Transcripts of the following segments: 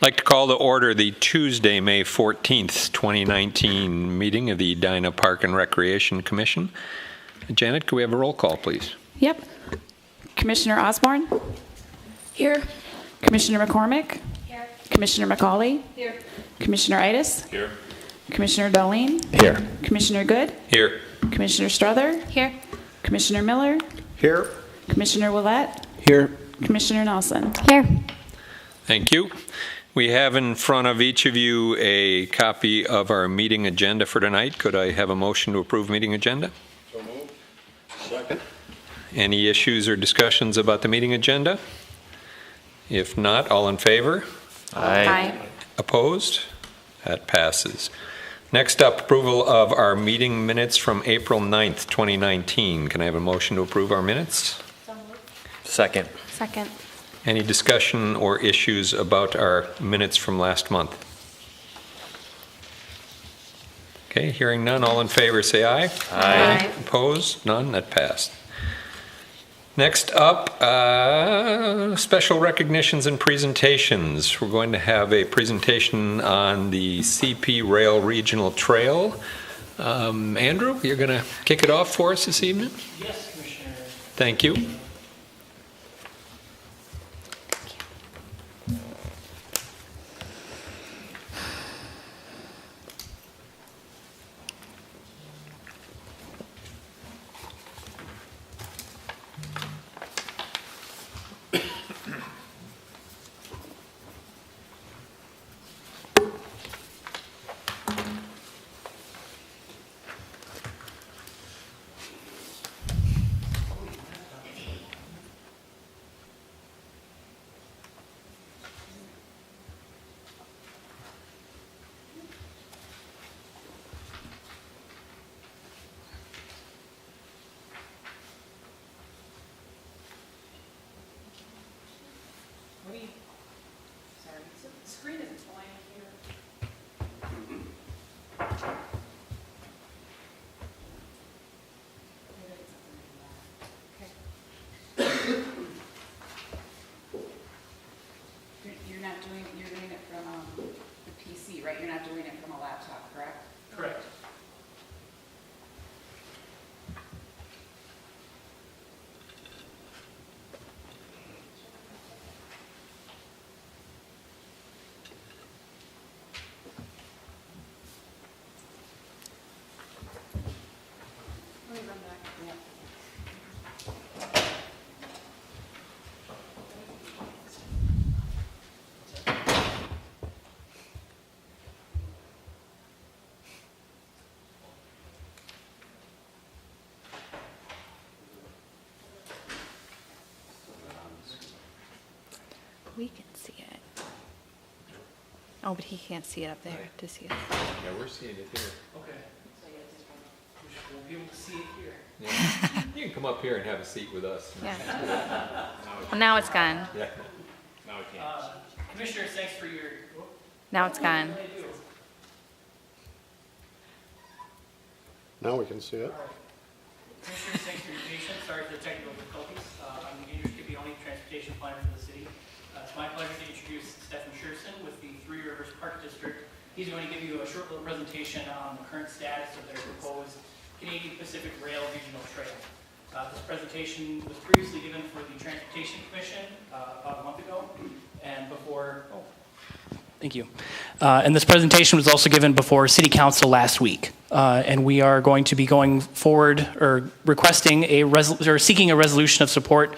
like to call to order the Tuesday, May 14th, 2019 meeting of the Edina Park and Recreation Commission. Janet, could we have a roll call, please? Yep. Commissioner Osborne? Here. Commissioner McCormick? Here. Commissioner McCauley? Here. Commissioner Itis? Here. Commissioner Darlene? Here. Commissioner Good? Here. Commissioner Strother? Here. Commissioner Miller? Here. Commissioner Willett? Here. Commissioner Nelson? Here. Thank you. We have in front of each of you a copy of our meeting agenda for tonight. Could I have a motion to approve meeting agenda? So moved. Second. Any issues or discussions about the meeting agenda? If not, all in favor? Aye. Opposed? That passes. Next up, approval of our meeting minutes from April 9th, 2019. Can I have a motion to approve our minutes? Second. Second. Any discussion or issues about our minutes from last month? Okay, hearing none, all in favor say aye. Aye. Opposed? None? That passed. Next up, special recognitions and presentations. We're going to have a presentation on the CP Rail Regional Trail. Andrew, you're going to kick it off for us this evening? Yes, Commissioner. Thank you. Sorry, the screen isn't blank here. You're doing it from the PC, right? You're not doing it from a laptop, correct? Correct. Let me run back. Yeah. We can see it. Oh, but he can't see it up there to see it. Yeah, we're seeing it here. Okay. We won't be able to see it here. Yeah. You can come up here and have a seat with us. Yeah. Well, now it's gone. Yeah. Now we can't. Commissioners, thanks for your. Now it's gone. Now we can see it. Commissioners, thanks for your patience. Sorry for the technical difficulties. I'm Andrew Scipione, Transportation Planner for the city. It's my pleasure to introduce Stephen Scherson with the Three Rivers Park District. He's going to give you a short little presentation on the current status of their proposed Canadian Pacific Rail Regional Trail. This presentation was previously given for the Transportation Commission about a month ago, and before. Thank you. And this presentation was also given before City Council last week. And we are going to be going forward or requesting seeking a resolution of support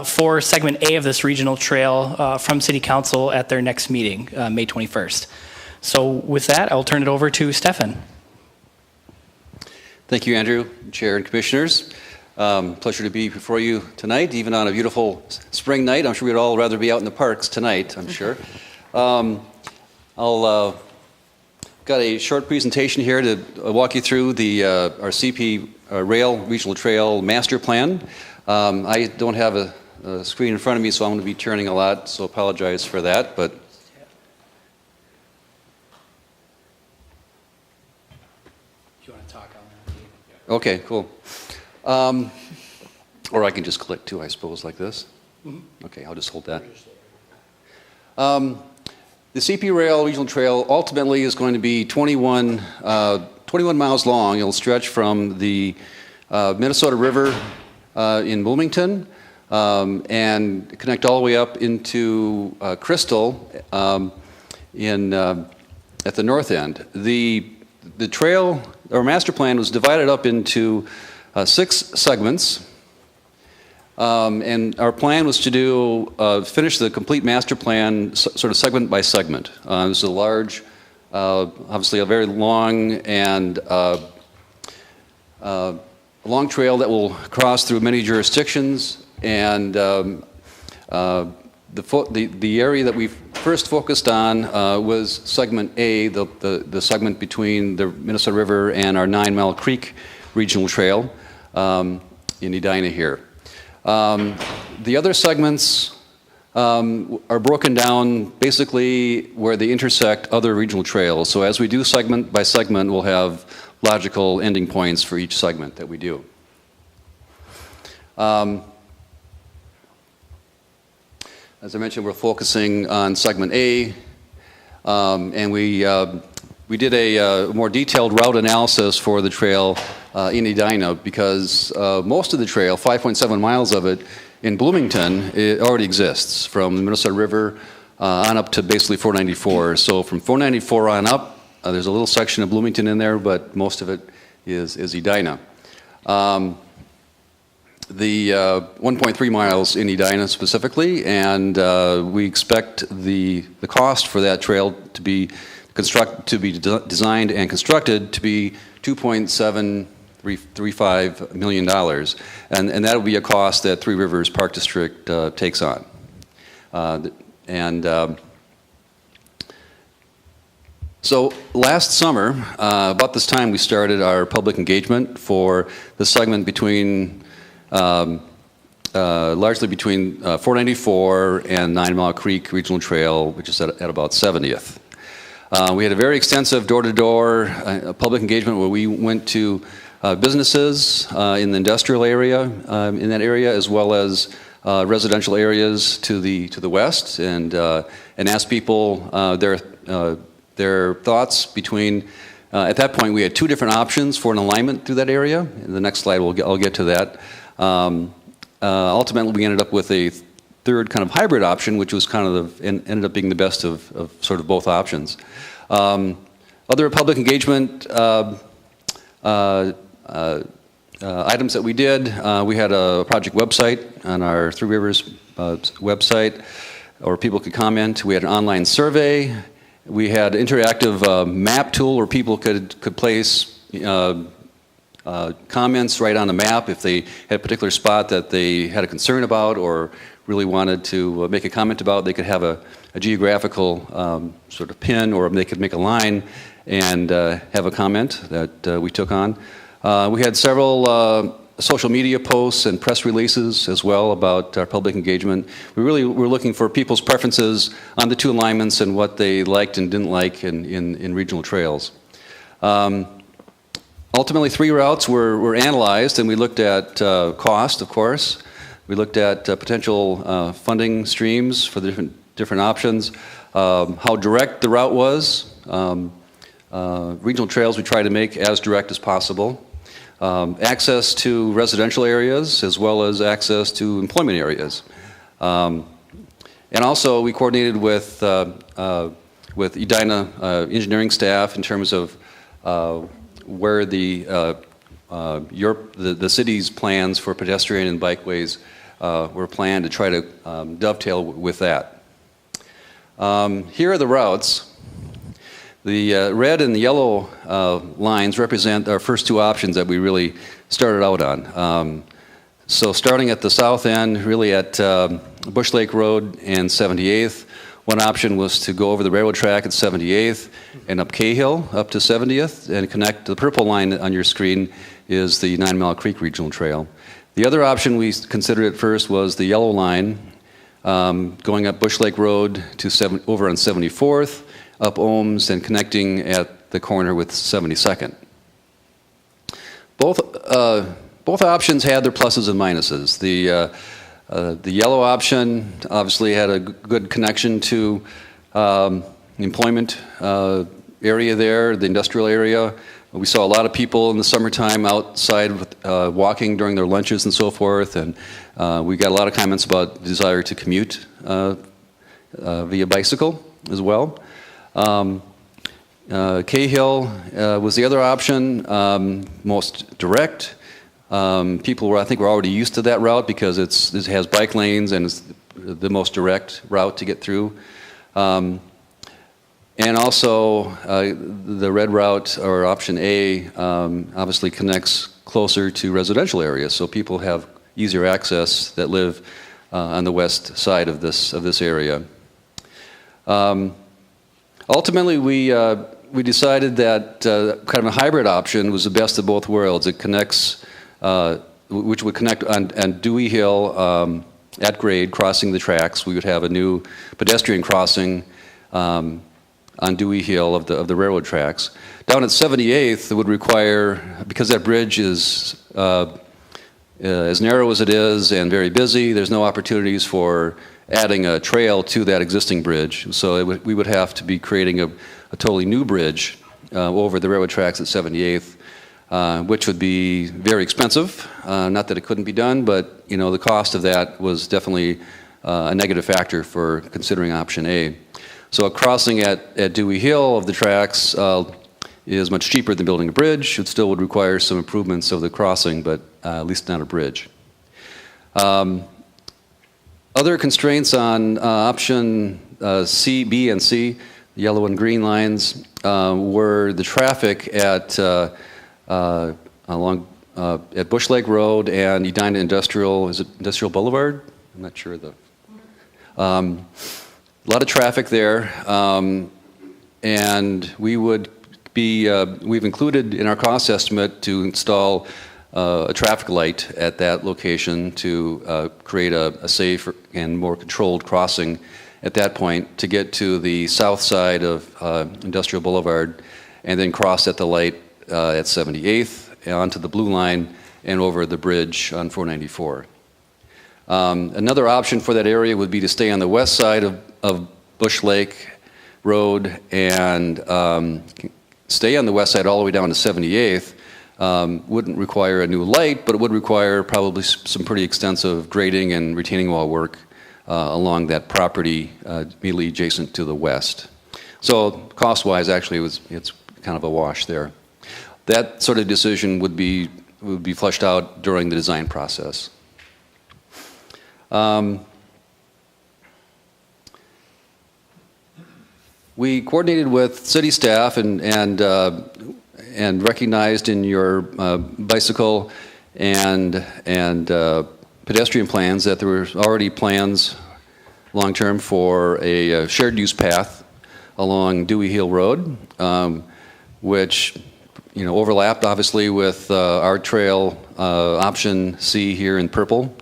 for segment A of this regional trail from City Council at their next meeting, May 21st. So with that, I'll turn it over to Stefan. Thank you, Andrew, Chair and Commissioners. Pleasure to be before you tonight, even on a beautiful spring night. I'm sure we'd all rather be out in the parks tonight, I'm sure. I'll got a short presentation here to walk you through our CP Rail Regional Trail Master Plan. I don't have a screen in front of me, so I'm going to be turning a lot, so apologize for that. But You want to talk on that? okay, cool. Or I can just click too, I suppose, like this. Okay, I'll just hold that. The CP Rail Regional Trail ultimately is going to be 21 miles long. It'll stretch from the Minnesota River in Bloomington and connect all the way up into Crystal at the north end. The trail, or master plan, was divided up into 6 segments. And our plan was to finish the complete master plan sort of segment by segment. This is a large, obviously a very long and long trail that will cross through many jurisdictions. And the area that we first focused on was segment A, the segment between the Minnesota River and our 9 Mile Creek Regional Trail in Edina here. The other segments are broken down basically where they intersect other regional trails. So as we do segment by segment, we'll have logical ending points for each segment that we do. As I mentioned, we're focusing on segment A, and we did a more detailed route analysis for the trail in Edina because most of the trail, 5.7 miles of it, in Bloomington, it already exists from the Minnesota River on up to basically 494. So from 494 on up, there's a little section of Bloomington in there, but most of it is Edina. The 1.3 miles in Edina specifically, and we expect the cost for that trail to be designed and constructed to be $2.735 million, and that will be a cost that Three Rivers Park District takes on. So last summer, about this time, we started our public engagement for the segment between largely between 494 and 9 Mile Creek Regional Trail, which is at about 70th. We had a very extensive door-to-door public engagement where we went to businesses in the industrial area, in that area, as well as residential areas to the west, and asked people their thoughts between. At that point, we had 2 different options for an alignment through that area. In the next slide, I'll get to that. Ultimately, we ended up with a third kind of hybrid option, which was kind of ended up being the best of sort of both options. Other public engagement items that we did, we had a project website on our Three Rivers website, where people could comment. We had an online survey. We had an interactive map tool where people could place comments right on the map if they had a particular spot that they had a concern about or really wanted to make a comment about. They could have a geographical sort of pin, or they could make a line and have a comment that we took on. We had several social media posts and press releases as well about our public engagement. We really were looking for people's preferences on the 2 alignments and what they liked and didn't like in regional trails. Ultimately, 3 routes were analyzed, and we looked at cost, of course. We looked at potential funding streams for the different options, how direct the route was. Regional trails we try to make as direct as possible. Access to residential areas as well as access to employment areas. And also we coordinated with Edina engineering staff in terms of where the city's plans for pedestrian and bikeways were planned to try to dovetail with that. Here are the routes. The red and the yellow lines represent our first 2 options that we really started out on. So starting at the south end, really at Bush Lake Road and 78th, one option was to go over the railroad track at 78th and up Cahill up to 70th and connect. The purple line on your screen is the 9 Mile Creek Regional Trail. The other option we considered at first was the yellow line going up Bush Lake Road to over on 74th, up Ohms, and connecting at the corner with 72nd. Both options had their pluses and minuses. The yellow option obviously had a good connection to employment area there, the industrial area. We saw a lot of people in the summertime outside walking during their lunches and so forth, and we got a lot of comments about the desire to commute via bicycle as well. Cahill was the other option, most direct. People were, I think, were already used to that route because it has bike lanes and it's the most direct route to get through. And also, the red route, or option A, obviously connects closer to residential areas, so people have easier access that live on the west side of this area. Ultimately, we decided that kind of a hybrid option was the best of both worlds. It connects, which would connect on Dewey Hill at grade, crossing the tracks. We would have a new pedestrian crossing on Dewey Hill of the railroad tracks. Down at 78th, it would require, because that bridge is as narrow as it is and very busy, there's no opportunities for adding a trail to that existing bridge. So we would have to be creating a totally new bridge over the railroad tracks at 78th, which would be very expensive. Not that it couldn't be done, but you know the cost of that was definitely a negative factor for considering option A. So a crossing at Dewey Hill of the tracks is much cheaper than building a bridge. It still would require some improvements of the crossing, but at least not a bridge. Other constraints on option C, B, and C, the yellow and green lines, were the traffic at along at Bush Lake Road and Edina Industrial. Is it Industrial Boulevard? I'm not sure a lot of traffic there, and we've included in our cost estimate to install a traffic light at that location to create a safe and more controlled crossing at that point to get to the south side of Industrial Boulevard and then cross at the light at 78th onto the blue line and over the bridge on 494. Another option for that area would be to stay on the west side of Bush Lake Road and stay on the west side all the way down to 78th. Wouldn't require a new light, but it would require probably some pretty extensive grading and retaining wall work along that property immediately adjacent to the west. So cost-wise, actually, it's kind of a wash there. That sort of decision would be fleshed out during the design process. We coordinated with city staff and recognized in your bicycle and pedestrian plans that there were already plans long-term for a shared use path along Dewey Hill Road, which overlapped obviously with our trail option C here in purple.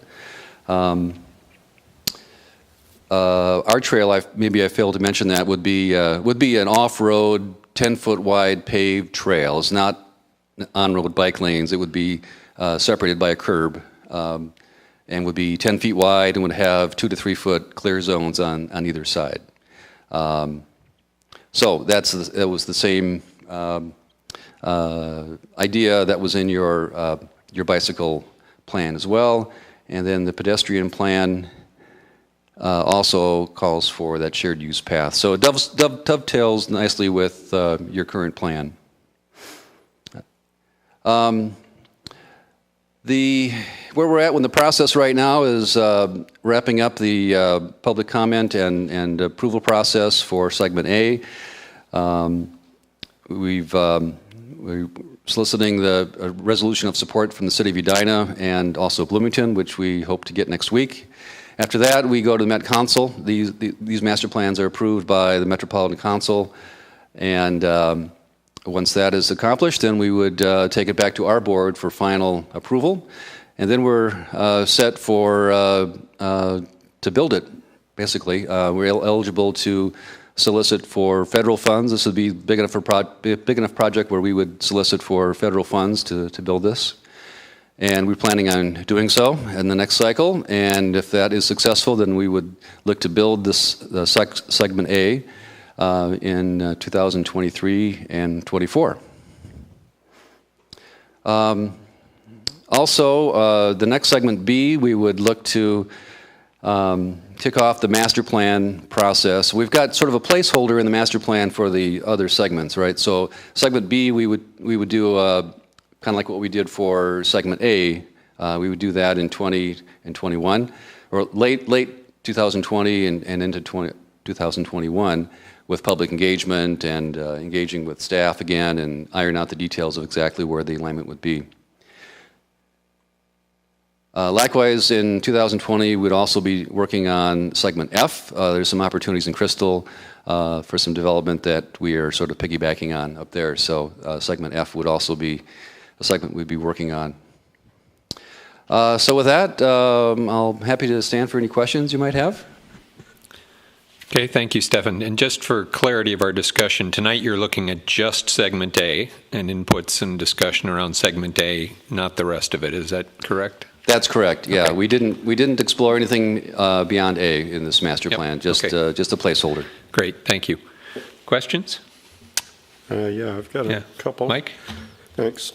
Our trail, maybe I failed to mention that, would be an off-road, 10-foot wide paved trail. It's not on-road bike lanes. It would be separated by a curb and would be 10 feet wide and would have 2 to 3 foot clear zones on either side. So that was the same idea that was in your bicycle plan as well. And then the pedestrian plan also calls for that shared use path. So it dovetails nicely with your current plan. Where we're at in the process right now is wrapping up the public comment and approval process for segment A. We're soliciting the resolution of support from the City of Edina and also Bloomington, which we hope to get next week. After that, we go to the Met Council. These master plans are approved by the Metropolitan Council, and once that is accomplished, then we would take it back to our board for final approval, and then we're set for to build it. Basically, we're eligible to solicit for federal funds. This would be big enough project where we would solicit for federal funds to build this. And we're planning on doing so in the next cycle. And if that is successful, then we would look to build this segment A. in 2023 and 24. Also, the next segment B, we would look to kick off the master plan process. We've got sort of a placeholder in the master plan for the other segments, right? So segment B, we would do kind of like what we did for segment A. We would do that in 20 and 21, or late 2020 and into 2021 with public engagement and engaging with staff again and iron out the details of exactly where the alignment would be. Likewise, in 2020, we'd also be working on segment F. There's some opportunities in Crystal for some development that we are sort of piggybacking on up there. So segment F would also be a segment we'd be working on. So with that, I'm happy to stand for any questions you might have. Okay, thank you, Stefan. And just for clarity of our discussion, tonight you're looking at just segment A and inputs and discussion around segment A, not the rest of it. Is that correct? That's correct. Yeah, Okay. we didn't explore anything beyond A in this master Yep. plan. Just Okay. just a placeholder. Great, thank you. Questions? Yeah, I've got Yeah. a couple. Mike? Thanks.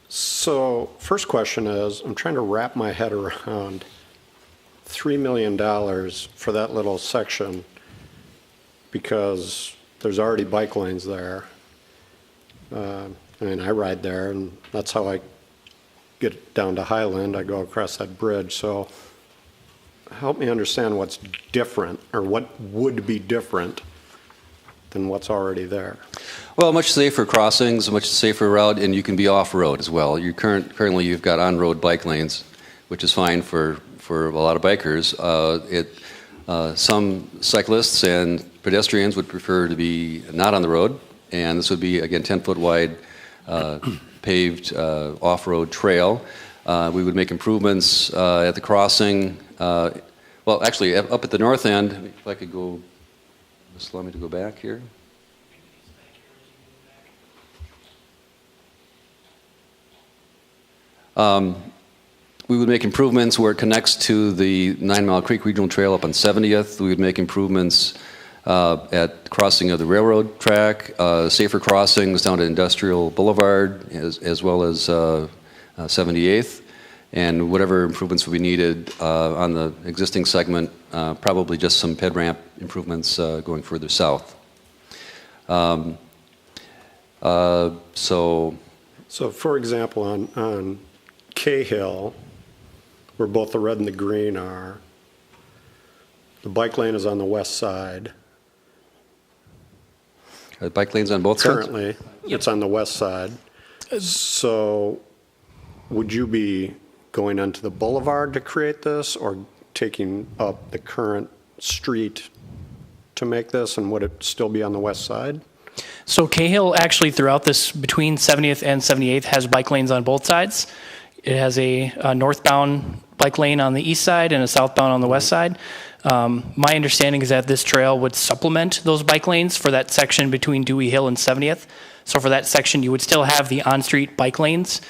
So first question is, I'm trying to wrap my head around $3 million for that little section because there's already bike lanes there. I mean, I ride there, and that's how I get down to Highland. I go across that bridge. So help me understand what's different, or what would be different than what's already there. Well, much safer crossings, a much safer route, and you can be off-road as well. Currently, you've got on-road bike lanes, which is fine for a lot of bikers. Some cyclists and pedestrians would prefer to be not on the road, and this would be, again, 10-foot wide paved off-road trail. We would make improvements at the crossing. Well, actually, up at the north end, if I could go, just allow me to go back here. We would make improvements where it connects to the 9 Mile Creek Regional Trail up on 70th. We would make improvements at crossing of the railroad track, safer crossings down to Industrial Boulevard, as well as 78th, and whatever improvements would be needed on the existing segment, probably just some ped ramp improvements going further south. So for example, on Cahill, where both the red and the green are, the bike lane is on the west side. bike lanes on both sides? Currently, it's on the west side. So would you be going onto the boulevard to create this, or taking up the current street to make this, and would it still be on the west side? So Cahill actually throughout this, between 70th and 78th, has bike lanes on both sides. It has a northbound bike lane on the east side and a southbound on the west side. My understanding is that this trail would supplement those bike lanes for that section between Dewey Hill and 70th. So for that section, you would still have the on-street bike lanes.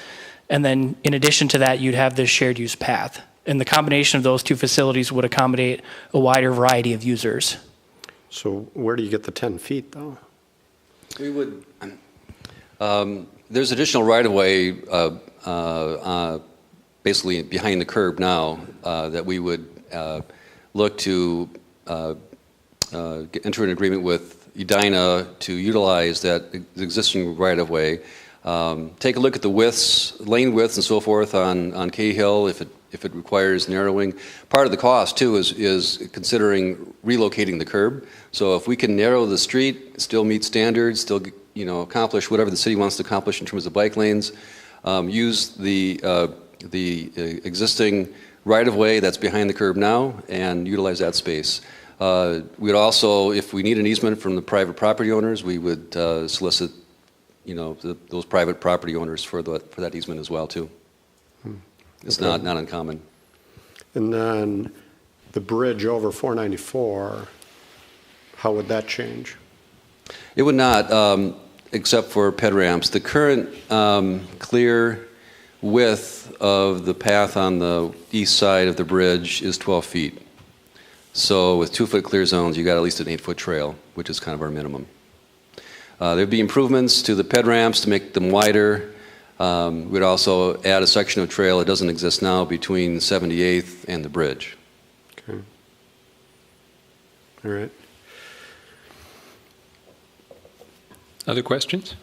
And then in addition to that, you'd have this shared use path. And the combination of those two facilities would accommodate a wider variety of users. So where do you get the 10 feet, though? We would, there's additional right-of-way basically behind the curb now that we would look to enter an agreement with Edina to utilize that existing right-of-way. Take a look at the widths, lane widths and so forth on Cahill if it requires narrowing. Part of the cost too is considering relocating the curb. So if we can narrow the street, still meet standards, still accomplish whatever the city wants to accomplish in terms of bike lanes, use the existing right-of-way that's behind the curb now and utilize that space. We'd also, if we need an easement from the private property owners, we would solicit those private property owners for that easement as well too. It's Okay. not uncommon. And then the bridge over 494, how would that change? It would not, except for ped ramps. The current clear width of the path on the east side of the bridge is 12 feet. So with 2-foot clear zones, you got at least an 8-foot trail, which is kind of our minimum. There'd be improvements to the ped ramps to make them wider. We'd also add a section of trail that doesn't exist now between 78th and the bridge. Okay. All right. Other questions?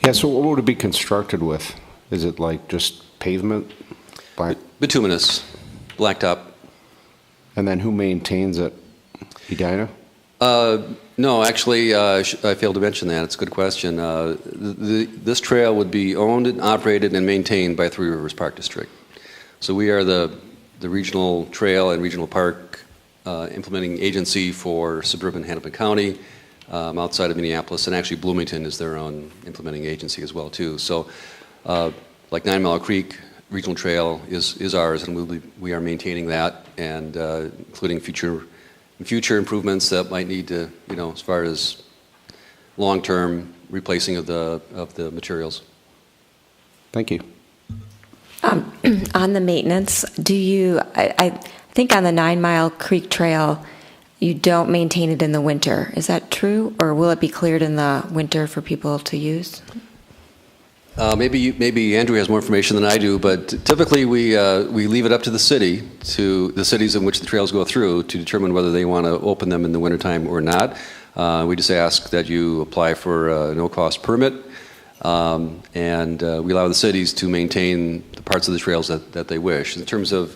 Yeah, so what would it be constructed with? Is it like just pavement? Bituminous, blacktop. And then who maintains it? Edina? No, actually, I failed to mention that. It's a good question. This trail would be owned and operated and maintained by Three Rivers Park District. So we are the regional trail and regional park implementing agency for suburban Hennepin County, outside of Minneapolis, and actually Bloomington is their own implementing agency as well too. So like 9 Mile Creek Regional Trail is ours, and we are maintaining that, and including future improvements that might need to, as far as long-term replacing of the materials. Thank you. On the maintenance, I think on the 9 Mile Creek Trail, you don't maintain it in the winter. Is that true? Or will it be cleared in the winter for people to use? Maybe Andrew has more information than I do, but typically we leave it up to the cities in which the trails go through to determine whether they want to open them in the wintertime or not. We just ask that you apply for a no-cost permit, and we allow the cities to maintain the parts of the trails that they wish. In terms of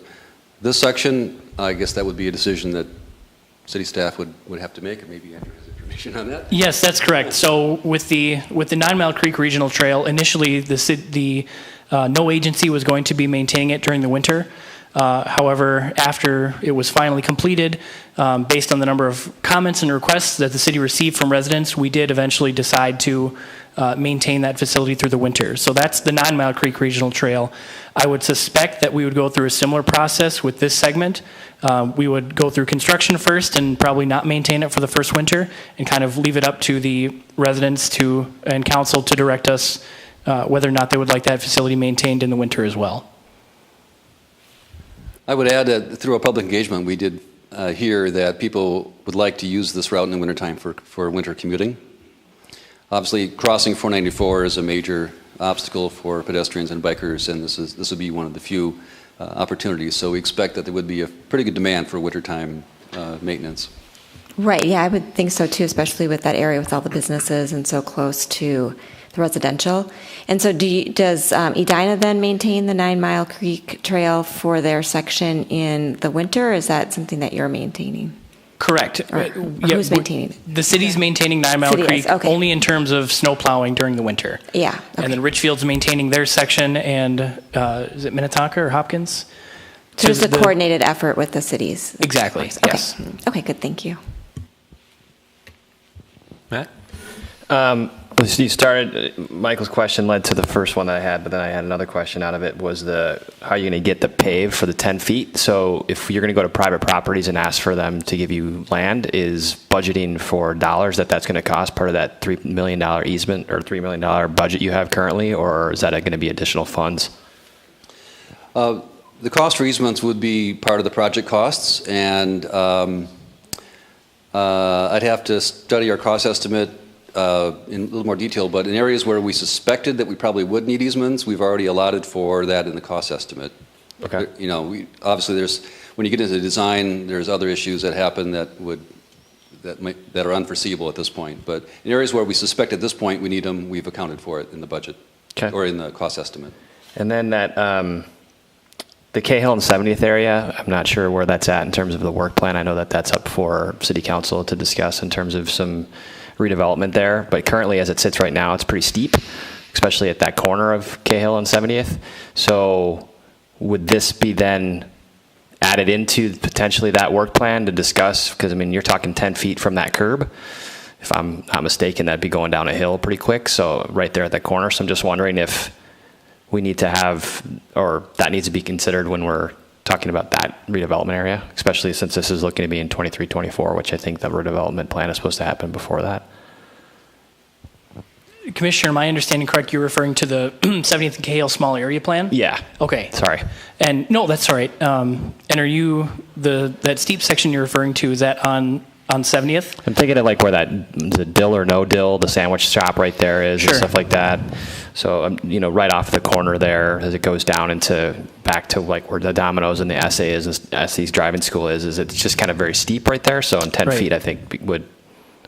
this section, I guess that would be a decision that city staff would have to make, or maybe Andrew has information on that. Yes, that's correct. So with the 9 Mile Creek Regional Trail, initially no agency was going to be maintaining it during the winter. However, after it was finally completed, based on the number of comments and requests that the city received from residents, we did eventually decide to maintain that facility through the winter. So that's the 9 Mile Creek Regional Trail. I would suspect that we would go through a similar process with this segment. We would go through construction first and probably not maintain it for the first winter, and kind of leave it up to the residents and council to direct us whether or not they would like that facility maintained in the winter as well. I would add that through a public engagement, we did hear that people would like to use this route in the wintertime for winter commuting. Obviously, crossing 494 is a major obstacle for pedestrians and bikers, and this would be one of the few opportunities. So we expect that there would be a pretty good demand for wintertime maintenance. Right, yeah, I would think so too, especially with that area with all the businesses and so close to the residential. And so does Edina then maintain the 9 Mile Creek Trail for their section in the winter, or is that something that you're maintaining? Correct. Or who's maintaining it? The city's maintaining 9 Mile City Creek is, okay. only in terms of snow plowing during the winter. Yeah. Okay. And then Richfield's maintaining their section, and is it Minnetonka or Hopkins? So it's a coordinated effort with the cities. Exactly, Okay. yes. Okay, good, thank you. Matt? So you started, Michael's question led to the first one that I had, but then I had another question out of it, was how are you going to get the pave for the 10 feet? So if you're going to go to private properties and ask for them to give you land, is budgeting for dollars that's going to cost part of that $3 million easement or $3 million budget you have currently, or is that going to be additional funds? The cost for easements would be part of the project costs, and I'd have to study our cost estimate in a little more detail, but in areas where we suspected that we probably would need easements, we've already allotted for that in the cost estimate. Okay. Obviously when you get into design, there's other issues that happen that are unforeseeable at this point. But in areas where we suspect at this point we need them, we've accounted for it in the budget. Okay. Or in the cost estimate. And then the Cahill and 70th area, I'm not sure where that's at in terms of the work plan. I know that that's up for City Council to discuss in terms of some redevelopment there, but currently as it sits right now, it's pretty steep, especially at that corner of Cahill and 70th. So would this be then added into potentially that work plan to discuss? Because, I mean, you're talking 10 feet from that curb. If I'm not mistaken, that'd be going down a hill pretty quick, so right there at that corner. So I'm just wondering if we need to have, or that needs to be considered when we're talking about that redevelopment area, especially since this is looking to be in 23-24, which I think the redevelopment plan is supposed to happen before that. Commissioner, am I understanding correct? You're referring to the 70th and Cahill small area plan? Yeah. Okay. Sorry. And no, that's all right. And are you, that steep section you're referring to, is that on 70th? I'm thinking of like where the Dill or No Dill, the sandwich shop right there is, Sure. and stuff like that. So, right off the corner there, as it goes down back to like where the Domino's and the SA's driving school is it's just kind of very steep right there. So, in 10 Right. feet, I think would.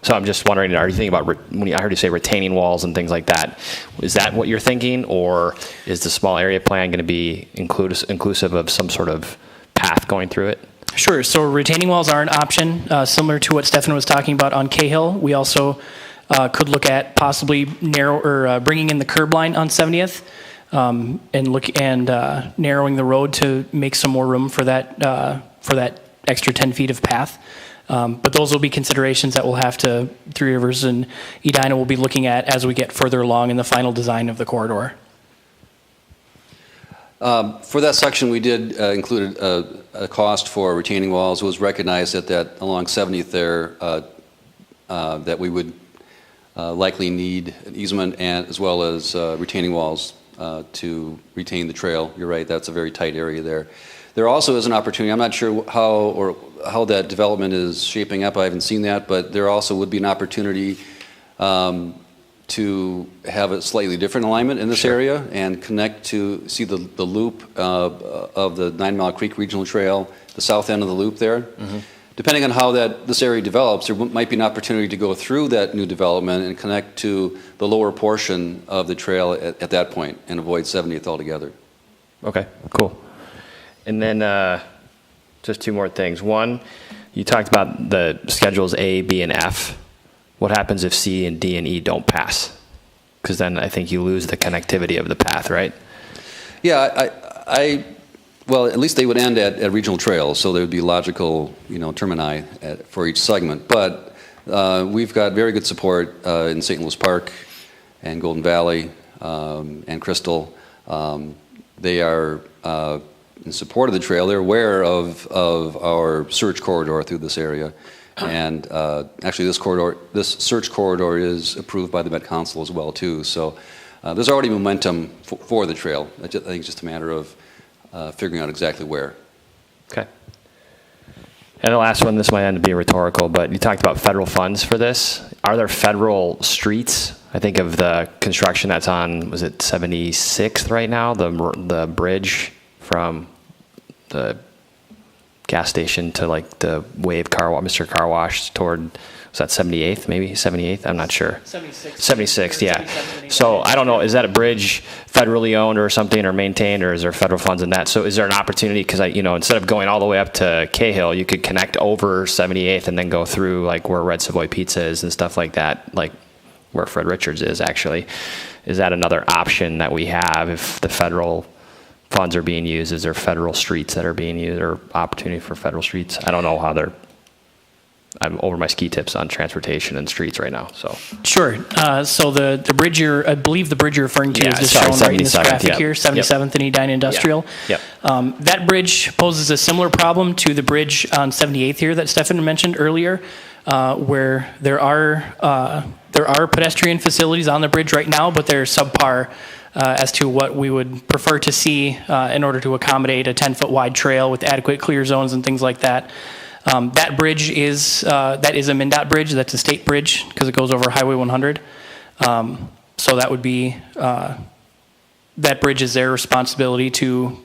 So I'm just wondering, are you thinking about, when I heard you say retaining walls and things like that, is that what you're thinking, or is the small area plan going to be inclusive of some sort of path going through it? Sure. So retaining walls are an option, similar to what Stefan was talking about on Cahill. We also could look at possibly bringing in the curb line on 70th and narrowing the road to make some more room for that extra 10 feet of path. But those will be considerations that we'll have to, Three Rivers and Edina will be looking at as we get further along in the final design of the corridor. For that section, we did include a cost for retaining walls. It was recognized that along 70th there that we would likely need an easement and as well as retaining walls to retain the trail. You're right, that's a very tight area there. There also is an opportunity, I'm not sure how that development is shaping up, I haven't seen that, but there also would be an opportunity to have a slightly different alignment in this Sure. area and connect to see the loop of the 9 Mile Creek Regional Trail, the south end of the loop there. Mm-hmm. Depending on how this area develops, there might be an opportunity to go through that new development and connect to the lower portion of the trail at that point and avoid 70th altogether. Okay, cool. And then just two more things. One, you talked about the schedules A, B, and F. What happens if C and D and E don't pass? Because then I think you lose the connectivity of the path, right? Yeah, well, at least they would end at regional trails, so there would be logical, termini for each segment. But we've got very good support in St. Louis Park and Golden Valley and Crystal. They are in support of the trail. They're aware of our search corridor through this area. And actually, this search corridor is approved by the Met Council as well, too. So there's already momentum for the trail. I think it's just a matter of figuring out exactly where. Okay. And the last one, this might end up being rhetorical, but you talked about federal funds for this. Are there federal streets? I think of the construction that's on, was it 76th right now? The bridge from the gas station to like the Wave Car Wash, Mr. Car Wash toward, was that 78th, maybe 78th? I'm not sure. 76th, yeah. So I don't know, is that a bridge federally owned or something or maintained, or is there federal funds in that? So is there an opportunity, because instead of going all the way up to Cahill, you could connect over 78th and then go through like where Red Savoy Pizza is and stuff like that, like where Fred Richards is actually. Is that another option that we have if the federal funds are being used? Is there federal streets that are being used or opportunity for federal streets? I don't know how I'm over my ski tips on transportation and streets right now, so. Sure. So the bridge I believe the bridge you're referring to is just sorry, shown right in this 77th, graphic yep. here, 77th and Edina Industrial. Yep. That bridge poses a similar problem to the bridge on 78th here that Stefan mentioned earlier, where there are pedestrian facilities on the bridge right now, but they're subpar as to what we would prefer to see in order to accommodate a 10-foot wide trail with adequate clear zones and things like that. That bridge is a MnDOT bridge. That's a state bridge because it goes over Highway 100. So that would be that bridge is their responsibility to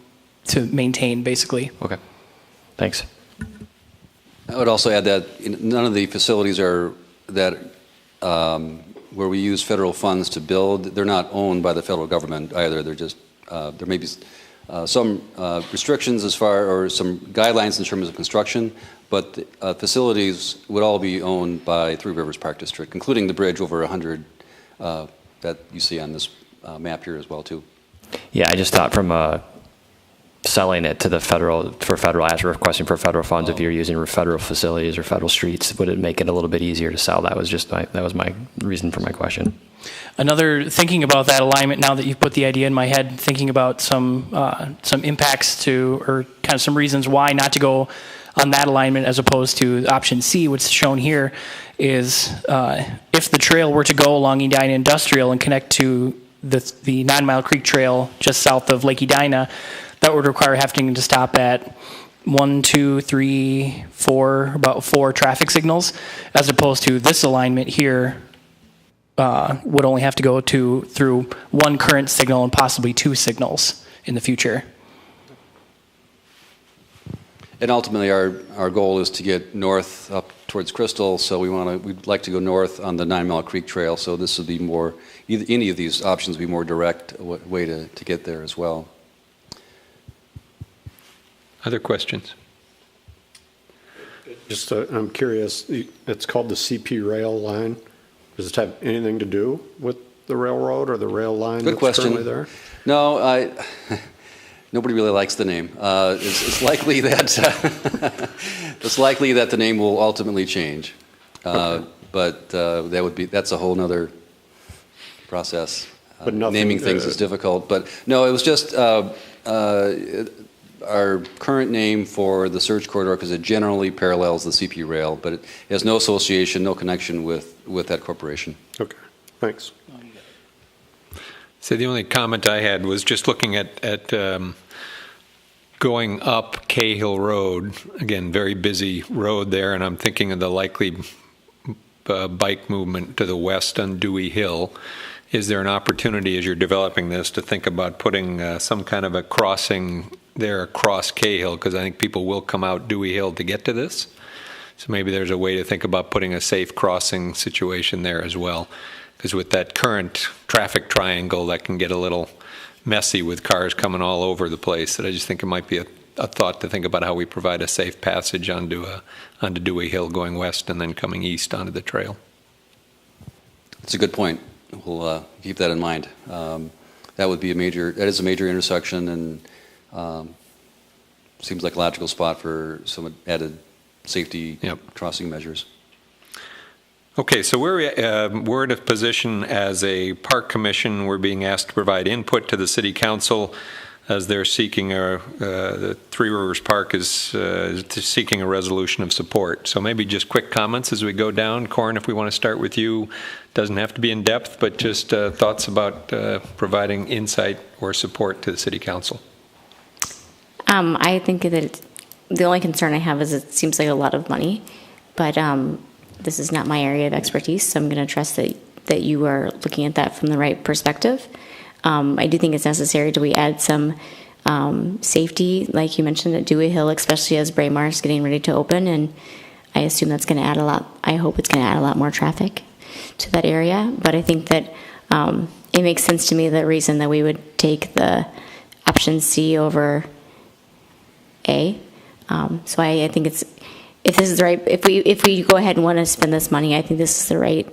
maintain, basically. Okay, thanks. I would also add that none of the facilities are that where we use federal funds to build, they're not owned by the federal government either. They're just, there may be some restrictions or some guidelines in terms of construction, but facilities would all be owned by Three Rivers Park District, including the bridge over 100 that you see on this map here as well, too. Yeah, I just thought from selling it to the requesting for federal funds, if you're using federal facilities or federal streets, would it make it a little bit easier to sell? That was my reason for my question. Thinking about that alignment, now that you've put the idea in my head, thinking about some impacts to, or kind of some reasons why not to go on that alignment as opposed to option C, what's shown here, is if if the trail were to go along Edina Industrial and connect to the 9 Mile Creek Trail just south of Lake Edina, that would require having to stop at 1, 2, 3, 4, about 4 traffic signals, as opposed to this alignment here would only have to go through 1 current signal and possibly 2 signals in the future. And ultimately, our goal is to get north up towards Crystal, so we'd like to go north on the 9 Mile Creek Trail, so this would be more, any of these options would be more direct way to get there as well. Other questions? Just, I'm curious, it's called the CP rail line. Does it have anything to do with the railroad or the rail line Good that's question. currently there? No, nobody really likes the name. It's likely that the name will ultimately change, but that's a whole nother process. But nothing, naming things is difficult, but no, it was just our current name for the surge corridor because it generally parallels the CP rail, but it has no association, no connection with that corporation. Okay, thanks. So the only comment I had was just looking at going up Cahill Road, again, very busy road there, and I'm thinking of the likely bike movement to the west on Dewey Hill. Is there an opportunity as you're developing this to think about putting some kind of a crossing there across Cahill? Because I think people will come out Dewey Hill to get to this. So maybe there's a way to think about putting a safe crossing situation there as well. Because with that current traffic triangle, that can get a little messy with cars coming all over the place. And I just think it might be a thought to think about how we provide a safe passage onto Dewey Hill going west and then coming east onto the trail. That's a good point. We'll keep that in mind. That is a major intersection, and seems like a logical spot for some added safety crossing measures. Okay, so we're in a position as a park commission. We're being asked to provide input to the city council as they're seeking the Three Rivers Park is seeking a resolution of support. So maybe just quick comments as we go down. Corin, if we want to start with you, doesn't have to be in depth, but just thoughts about providing insight or support to the city council. I think that the only concern I have is it seems like a lot of money, but this is not my area of expertise, so I'm going to trust that you are looking at that from the right perspective. I do think it's necessary. Do we add some safety, like you mentioned, at Dewey Hill, especially as Braemar is getting ready to open, and I assume that's going to add a lot. I hope it's going to add a lot more traffic to that area. But I think that it makes sense to me the reason that we would take the option C over A. So I think it's, if this is the right, if we go ahead and want to spend this money, I think this is the right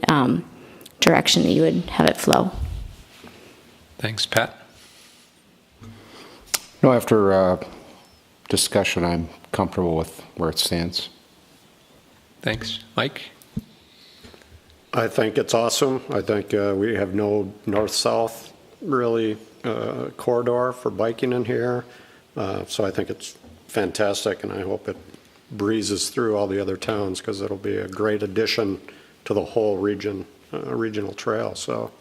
direction that you would have it flow. Thanks, Pat. No, after discussion, I'm comfortable with where it stands. Thanks. Mike? I think it's awesome. I think we have no north-south really corridor for biking in here. So I think it's fantastic, and I hope it breezes through all the other towns because it'll be a great addition to the whole region, regional trail. So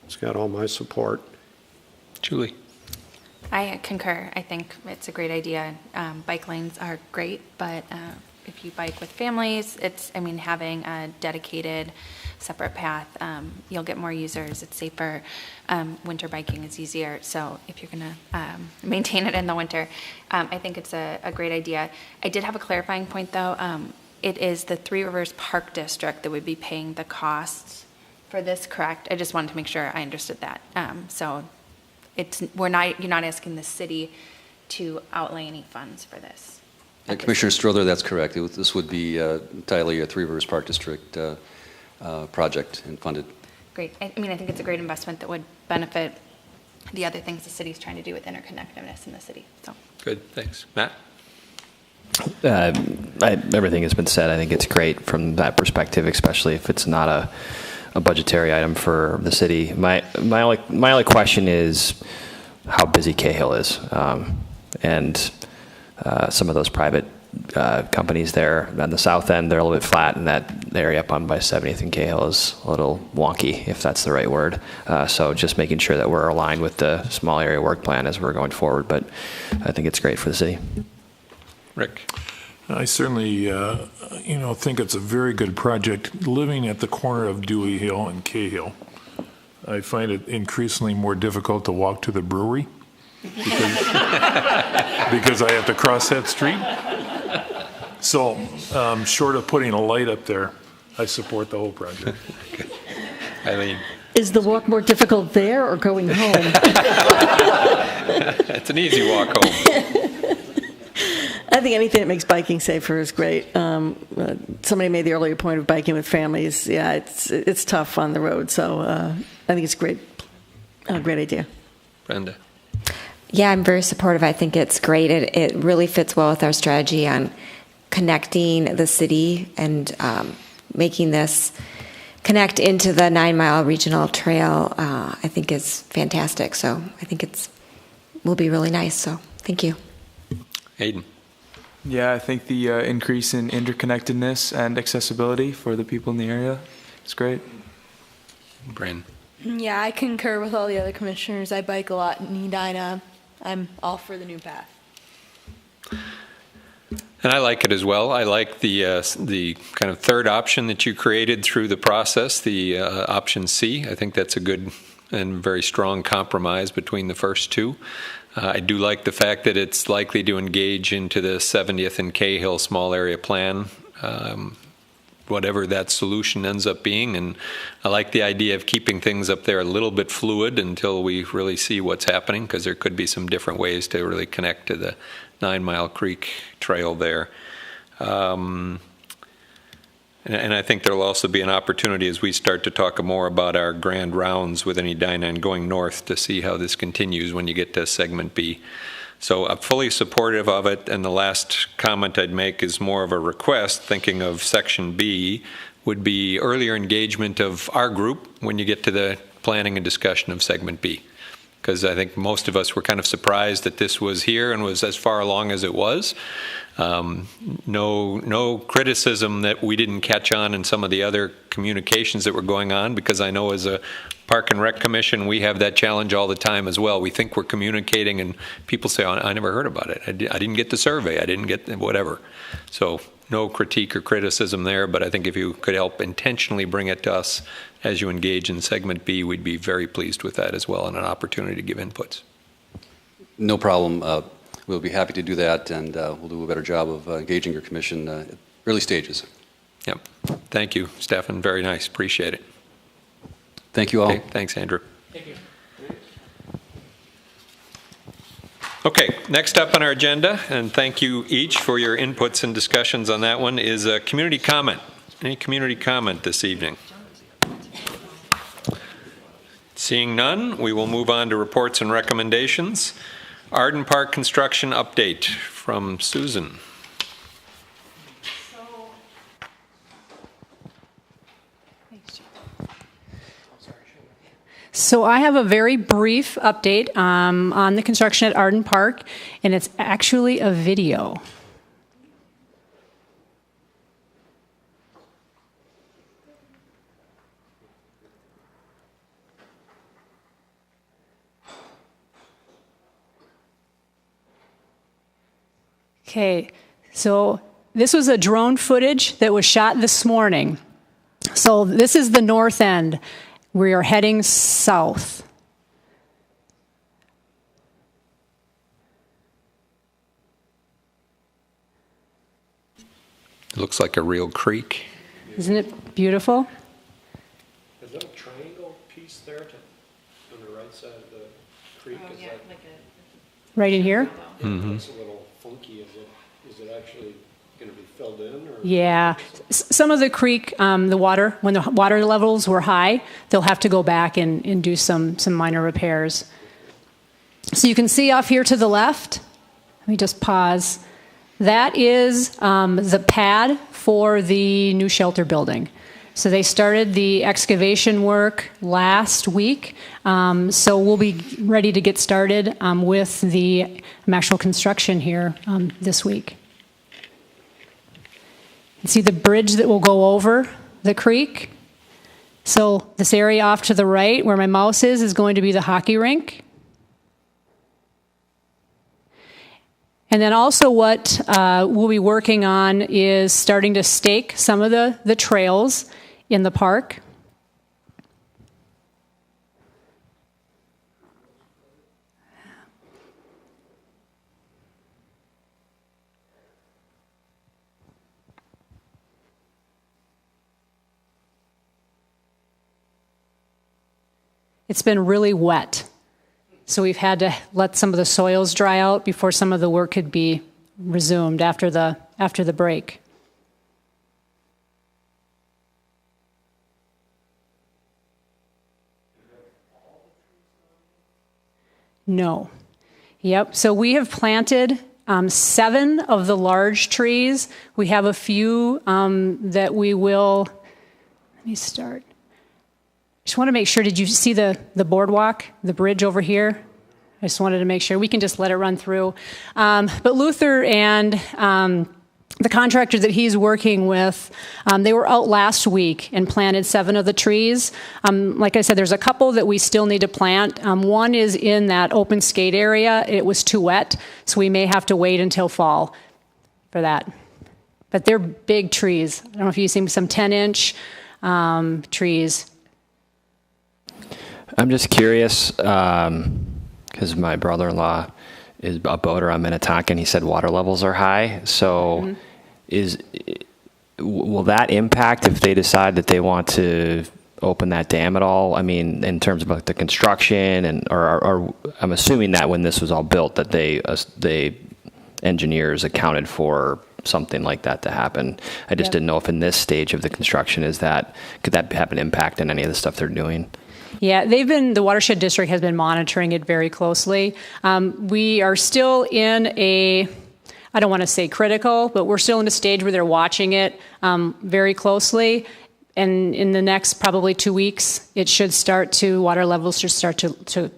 it's got all my support. Julie? I concur. I think it's a great idea. Bike lanes are great, but if you bike with families, having a dedicated separate path, you'll get more users. It's safer. Winter biking is easier. So if you're going to maintain it in the winter, I think it's a great idea. I did have a clarifying point, though. It is the Three Rivers Park District that would be paying the costs for this, correct? I just wanted to make sure I understood that. So you're not asking the city to outlay any funds for this. Commissioner Strother, that's correct. This would be entirely a Three Rivers Park District project and funded. Great. I think it's a great investment that would benefit the other things the city's trying to do with interconnectedness in the city. So Good, thanks. Matt? Everything has been said. I think it's great from that perspective, especially if it's not a budgetary item for the city. My only question is how busy Cahill is, and some of those private companies there. On the south end, they're a little bit flat, and that area up on by 70th and Cahill is a little wonky, if that's the right word. So just making sure that we're aligned with the small area work plan as we're going forward. But I think it's great for the city. Rick? I certainly, think it's a very good project. Living at the corner of Dewey Hill and Cahill, I find it increasingly more difficult to walk to the brewery because I have to cross that street. So, short of putting a light up there, I support the whole project. Eileen? Is the walk more difficult there or going home? It's an easy walk home. I think anything that makes biking safer is great. Somebody made the earlier point of biking with families. Yeah, it's tough on the road, so I think it's a great idea. Brenda? Yeah, I'm very supportive. I think it's great. It really fits well with our strategy on connecting the city and making this connect into the 9 Mile Regional Trail. I think is fantastic. So I think will be really nice. So thank you. Aiden? Yeah, I think the increase in interconnectedness and accessibility for the people in the area is great. Bryn? Yeah, I concur with all the other commissioners. I bike a lot in Edina. I'm all for the new path. And I like it as well. I like the kind of third option that you created through the process, the option C. I think that's a good and very strong compromise between the first two. I do like the fact that it's likely to engage into the 70th and Cahill small area plan, whatever that solution ends up being. And I like the idea of keeping things up there a little bit fluid until we really see what's happening, because there could be some different ways to really connect to the 9 Mile Creek Trail there. And I think there will also be an opportunity as we start to talk more about our grand rounds within Edina and going north to see how this continues when you get to segment B. So I'm fully supportive of it. And the last comment I'd make is more of a request, thinking of section B, would be earlier engagement of our group when you get to the planning and discussion of segment B. Because I think most of us were kind of surprised that this was here and was as far along as it was. No criticism that we didn't catch on in some of the other communications that were going on, because I know as a Park and Rec Commission, we have that challenge all the time as well. We think we're communicating and people say, oh, I never heard about it. I didn't get the survey. I didn't get whatever. So no critique or criticism there, but I think if you could help intentionally bring it to us as you engage in segment B, we'd be very pleased with that as well, and an opportunity to give inputs. No problem. We'll be happy to do that, and we'll do a better job of engaging your commission at early stages. Yep. Thank you, Stefan. Very nice. Appreciate it. Thank you all. Okay. Thanks, Andrew. Thank you. Okay, next up on our agenda, and thank you each for your inputs and discussions on that one, is a community comment. Any community comment this evening? Seeing none, we will move on to reports and recommendations. Arden Park construction update from Susan. So I have a very brief update on the construction at Arden Park, and it's actually a video. Okay, so this was a drone footage that was shot this morning. So this is the north end. We are heading south. It looks like a real creek. Isn't it beautiful? Is that a triangle piece there on the right side of the creek? Oh, yeah, like Right in here? Mm-hmm. It's a little funky. Is it actually going to be filled in? Or Yeah. Some of the creek, the water, when the water levels were high, they'll have to go back and do some minor repairs. So you can see off here to the left, let me just pause. That is the pad for the new shelter building. So they started the excavation work last week. So we'll be ready to get started with the actual construction here this week. See the bridge that will go over the creek? So this area off to the right where my mouse is going to be the hockey rink. And then also what we'll be working on is starting to stake some of the trails in the park. It's been really wet, so we've had to let some of the soils dry out before some of the work could be resumed after the break. No. Yep, so we have planted 7 of the large trees. We have a few that we will, let me start. Just want to make sure, did you see the boardwalk, the bridge over here? I just wanted to make sure. We can just let it run through. But Luther and the contractor that he's working with, they were out last week and planted 7 of the trees. Like I said, there's a couple that we still need to plant. One is in that open skate area. It was too wet, so we may have to wait until fall for that. But they're big trees. I don't know if you've seen some 10-inch trees. I'm just curious, because my brother-in-law is a boater on Minnetonka, and he said water levels are high. So will that impact if they decide that they want to open that dam at all? I mean, in terms of like the construction, or I'm assuming that when this was all built that they engineers accounted for something like that to happen. I just didn't know if in this stage of the construction could that have an impact on any of the stuff they're doing? Yeah, the Watershed District has been monitoring it very closely. We are still in I don't want to say critical, but we're still in a stage where they're watching it very closely. And in the next probably 2 weeks, water levels should start to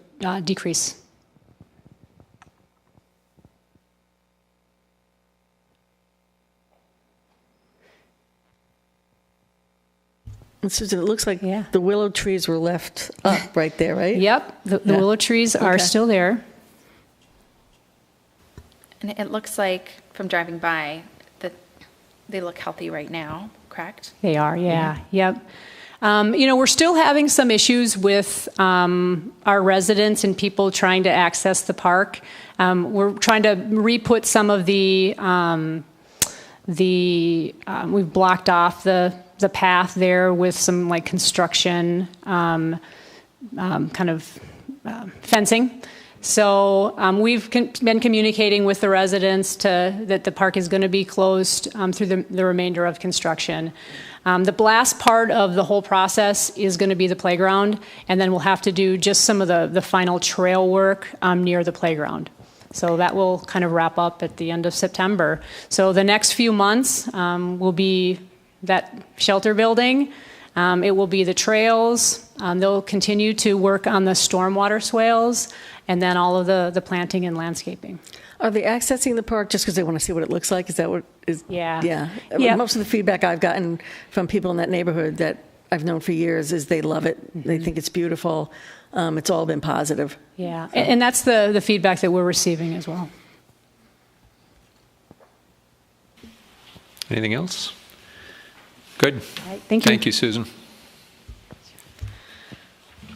decrease. Susan, it looks like the willow trees were left up right there, right? Yep, the willow trees are still there. And it looks like, from driving by, that they look healthy right now, correct? They are, yeah. Yep. We're still having some issues with our residents and people trying to access the park. We're trying to re-put some of we've blocked off the path there with some like construction fencing. So we've been communicating with the residents that the park is going to be closed through the remainder of construction. The last part of the whole process is going to be the playground, and then we'll have to do just some of the final trail work near the playground. So that will kind of wrap up at the end of September. So the next few months will be that shelter building. It will be the trails. They'll continue to work on the stormwater swales, and then all of the planting and landscaping. Are they accessing the park just because they want to see what it looks like? Is that what is? Yeah. Most of the feedback I've gotten from people in that neighborhood that I've known for years is they love it. Mm-hmm. They think it's beautiful. It's all been positive. Yeah, and that's the feedback that we're receiving as well. Anything else? Good. All right, thank you. Thank you, Susan.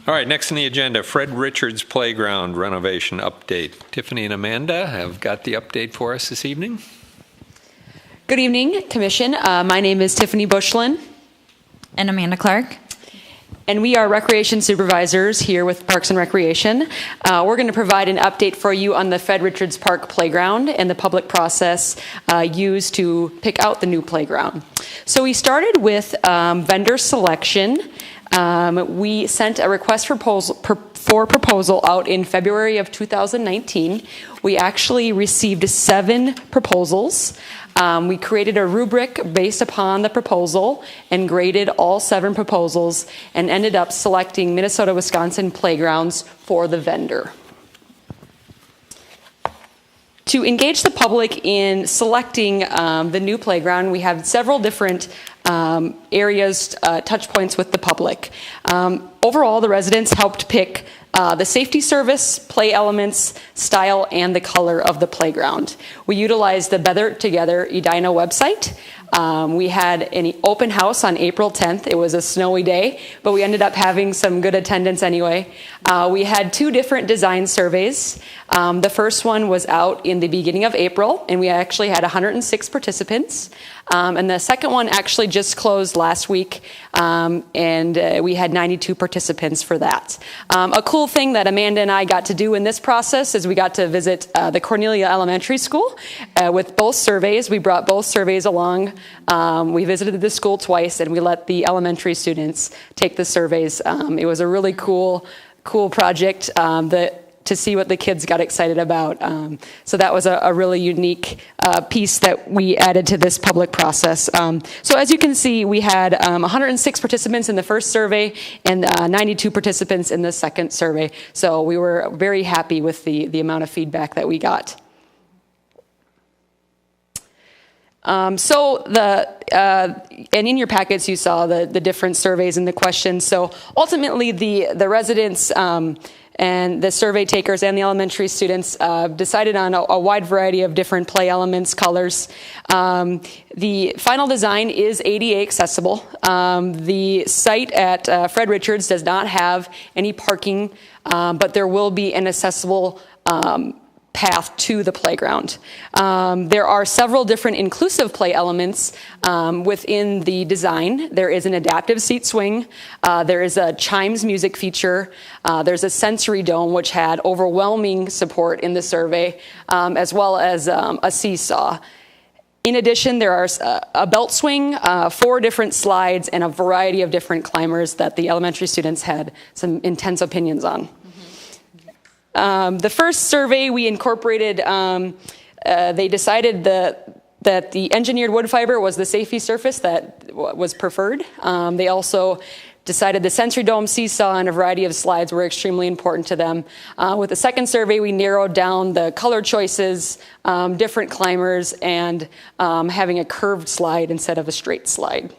All right, next on the agenda, Fred Richards Playground renovation update. Tiffany and Amanda have got the update for us this evening. Good evening, Commission. My name is Tiffany Bushlin. And Amanda Clark. And we are recreation supervisors here with Parks and Recreation. We're going to provide an update for you on the Fred Richards Park Playground and the public process used to pick out the new playground. So we started with vendor selection. We sent a request for proposal out in February of 2019. We actually received 7 proposals. We created a rubric based upon the proposal and graded all 7 proposals and ended up selecting Minnesota-Wisconsin Playgrounds for the vendor. To engage the public in selecting the new playground, we have several different areas, touch points with the public. Overall, the residents helped pick the safety service, play elements, style, and the color of the playground. We utilized the Better Together Edina website. We had an open house on April 10th. It was a snowy day, but we ended up having some good attendance anyway. We had 2 different design surveys. The first one was out in the beginning of April, and we actually had 106 participants. And the second one actually just closed last week, and we had 92 participants for that. A cool thing that Amanda and I got to do in this process is we got to visit the Cornelia Elementary School with both surveys. We brought both surveys along. We visited the school twice, and we let the elementary students take the surveys. It was a really cool project to see what the kids got excited about. So that was a really unique piece that we added to this public process. So as you can see, we had 106 participants in the first survey and 92 participants in the second survey. So we were very happy with the amount of feedback that we got. And in your packets you saw the different surveys and the questions. So ultimately the residents and the survey takers and the elementary students decided on a wide variety of different play elements, colors. The final design is ADA accessible. The site at Fred Richards does not have any parking, but there will be an accessible path to the playground. There are several different inclusive play elements within the design. There is an adaptive seat swing. There is a chimes music feature. There's a sensory dome, which had overwhelming support in the survey, as well as a seesaw. In addition, there are a belt swing, 4 different slides, and a variety of different climbers that the elementary students had some intense opinions on. The first survey we incorporated, they decided that the engineered wood fiber was the safety surface that was preferred. They also decided the sensory dome, seesaw, and a variety of slides were extremely important to them. With the second survey, we narrowed down the color choices, different climbers, and having a curved slide instead of a straight slide.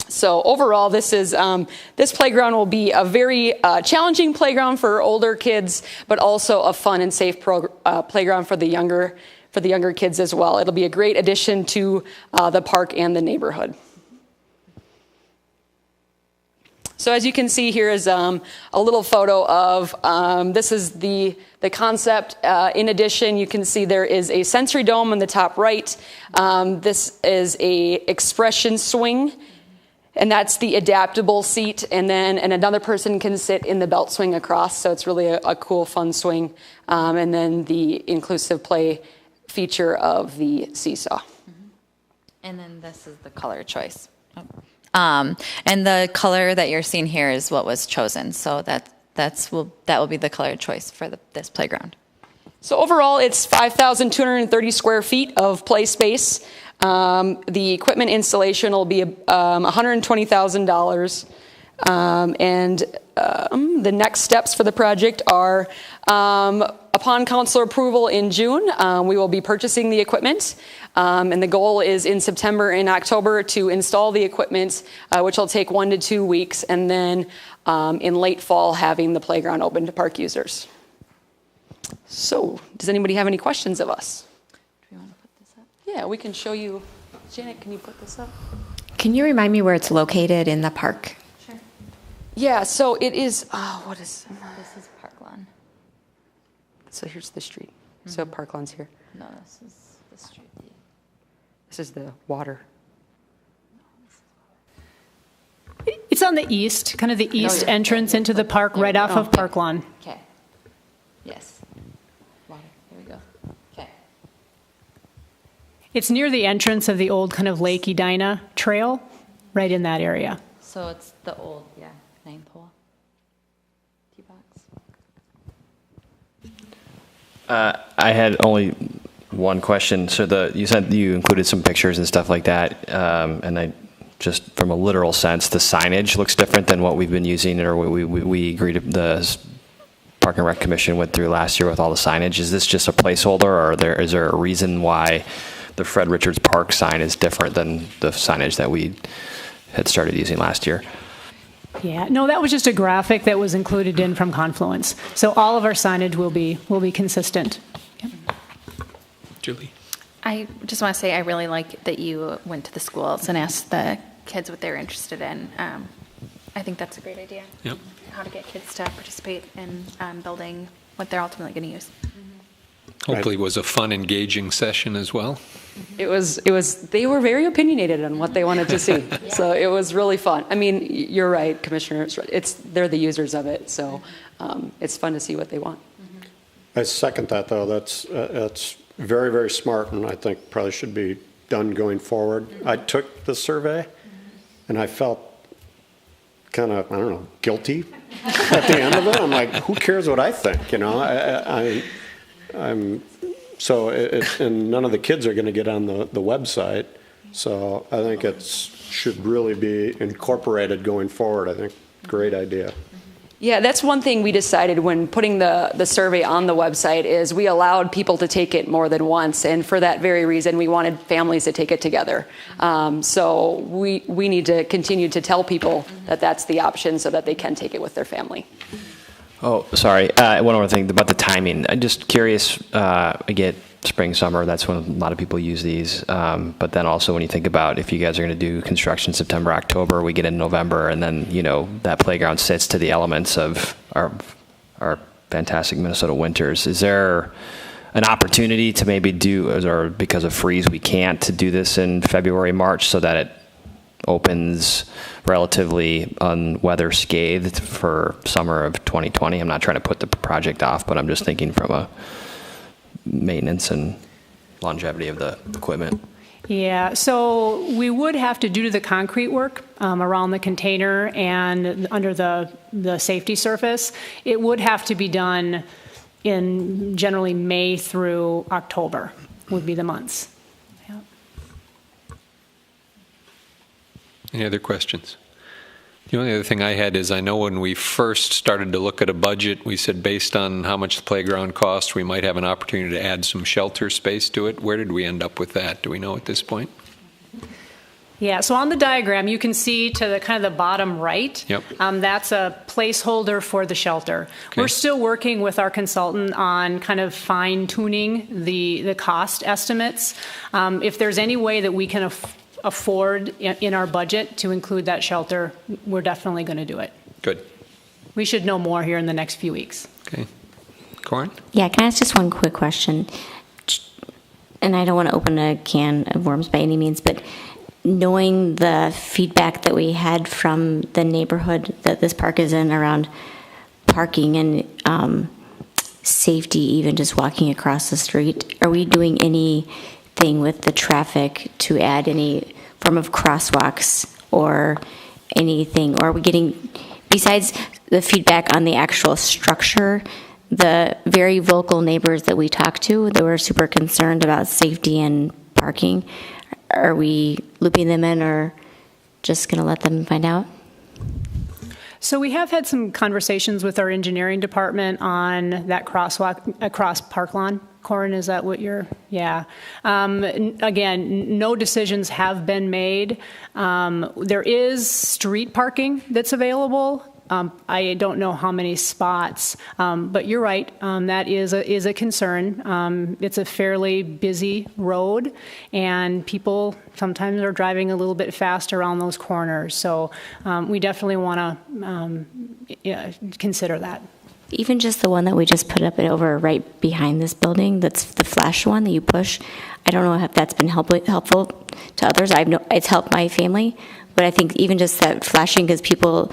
So overall, this playground will be a very challenging playground for older kids, but also a fun and safe playground for the younger kids as well. It'll be a great addition to the park and the neighborhood. So as you can see, here is a little photo of this is the concept. In addition, you can see there is a sensory dome on the top right. This is a expression swing. And that's the adaptable seat, and another person can sit in the belt swing across, so it's really a cool, fun swing. And then the inclusive play feature of the seesaw. And then this is the color choice. And the color that you're seeing here is what was chosen, so that will be the color choice for this playground. So overall, it's 5,230 square feet of play space. The equipment installation will be $120,000. The next steps for the project are, upon council approval in June, we will be purchasing the equipment. And the goal is in September and October to install the equipment, which will take 1 to 2 weeks. And then in late fall, having the playground open to park users. So, does anybody have any questions of us? Do you want to put this up? Yeah, we can show you. Janet, can you put this up? Can you remind me where it's located in the park? Sure. Yeah, so it is, what is... This is Park Lawn. So here's the street. So Park Lawn's here. No, this is the street. This is the water. It's on the east, kind of the east entrance into the park, right off of Park Lawn. Okay. Yes. Water. Here we go. Okay. It's near the entrance of the old kind of Lake Edina trail, right in that area. So it's the old, 9-pole tee box. I had only one question. So you said you included some pictures and stuff like that, and I just from a literal sense, the signage looks different than what we've been using or what we agreed to, the Park and Rec Commission went through last year with all the signage. Is this just a placeholder, or is there a reason why the Fred Richards Park sign is different than the signage that we had started using last year? Yeah, no, that was just a graphic that was included in from Confluence. So all of our signage will be consistent. Yep. Julie? I just want to say I really like that you went to the schools and asked the kids what they're interested in. I think that's a great idea. Yep. How to get kids to participate in building what they're ultimately going to use. Hopefully it was a fun, engaging session as well. It was, they were very opinionated on what they wanted to see. So it was really fun. I mean, you're right, Commissioner. They're the users of it. So it's fun to see what they want. I second that, though. That's very, very smart, and I think probably should be done going forward. I took the survey, and I felt kind of, I don't know, guilty at the end of it. I'm like, who cares what I think, you know? And none of the kids are going to get on the website, so I think it should really be incorporated going forward. I think great idea. Yeah, that's one thing we decided when putting the survey on the website is we allowed people to take it more than once, and for that very reason, we wanted families to take it together. So we need to continue to tell people that that's the option so that they can take it with their family. Oh, sorry. One more thing about the timing. I'm just curious. I get spring, summer. That's when a lot of people use these. But then also when you think about if you guys are going to do construction September, October, we get in November, and then that playground sits to the elements of our fantastic Minnesota winters. Is there an opportunity to maybe do, or because of freeze we can't, to do this in February, March, so that it opens relatively unweather scathed for summer of 2020? I'm not trying to put the project off, but I'm just thinking from a maintenance and longevity of the equipment. Yeah, so we would have to do the concrete work around the container and under the safety surface. It would have to be done in generally May through October would be the months. Any other questions? The only other thing I had is I know when we first started to look at a budget, we said based on how much the playground cost, we might have an opportunity to add some shelter space to it. Where did we end up with that? Do we know at this point? Yeah, so on the diagram, you can see to the kind of the bottom right, Yep. That's a placeholder for the shelter. Okay. We're still working with our consultant on kind of fine-tuning the cost estimates. If there's any way that we can afford in our budget to include that shelter, we're definitely going to do it. Good. We should know more here in the next few weeks. Okay. Corin? Yeah, can I ask just one quick question? And I don't want to open a can of worms by any means, but knowing the feedback that we had from the neighborhood that this park is in around parking and safety, even just walking across the street, are we doing anything with the traffic to add any form of crosswalks or anything? Or are we getting, besides the feedback on the actual structure, the very vocal neighbors that we talked to that were super concerned about safety and parking, are we looping them in or just going to let them find out? So we have had some conversations with our engineering department on that crosswalk across Park Lawn. Corin, is that what you're, yeah. Again, no decisions have been made. There is street parking that's available. I don't know how many spots, but you're right. That is a concern. It's a fairly busy road, and people sometimes are driving a little bit fast around those corners. So we definitely want to consider that. Even just the one that we just put up and over right behind this building, that's the flash one that you push. I don't know if that's been helpful to others. It's helped my family, but I think even just that flashing, because people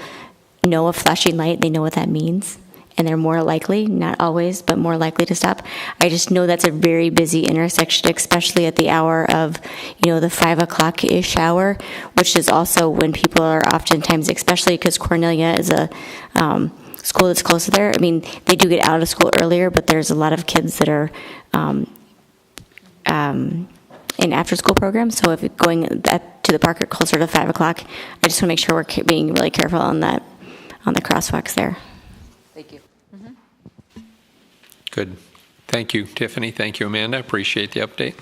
know a flashing light, they know what that means, and they're more likely, not always, but more likely to stop. I just know that's a very busy intersection, especially at the hour of, the 5 o'clock-ish hour, which is also when people are oftentimes, especially because Cornelia is a school that's close to there. I mean, they do get out of school earlier, but there's a lot of kids that are in after-school programs. So if going to the park closer to 5 o'clock, I just want to make sure we're being really careful on that, on the crosswalks there. Thank you. Good. Thank you, Tiffany. Thank you, Amanda. Appreciate the update.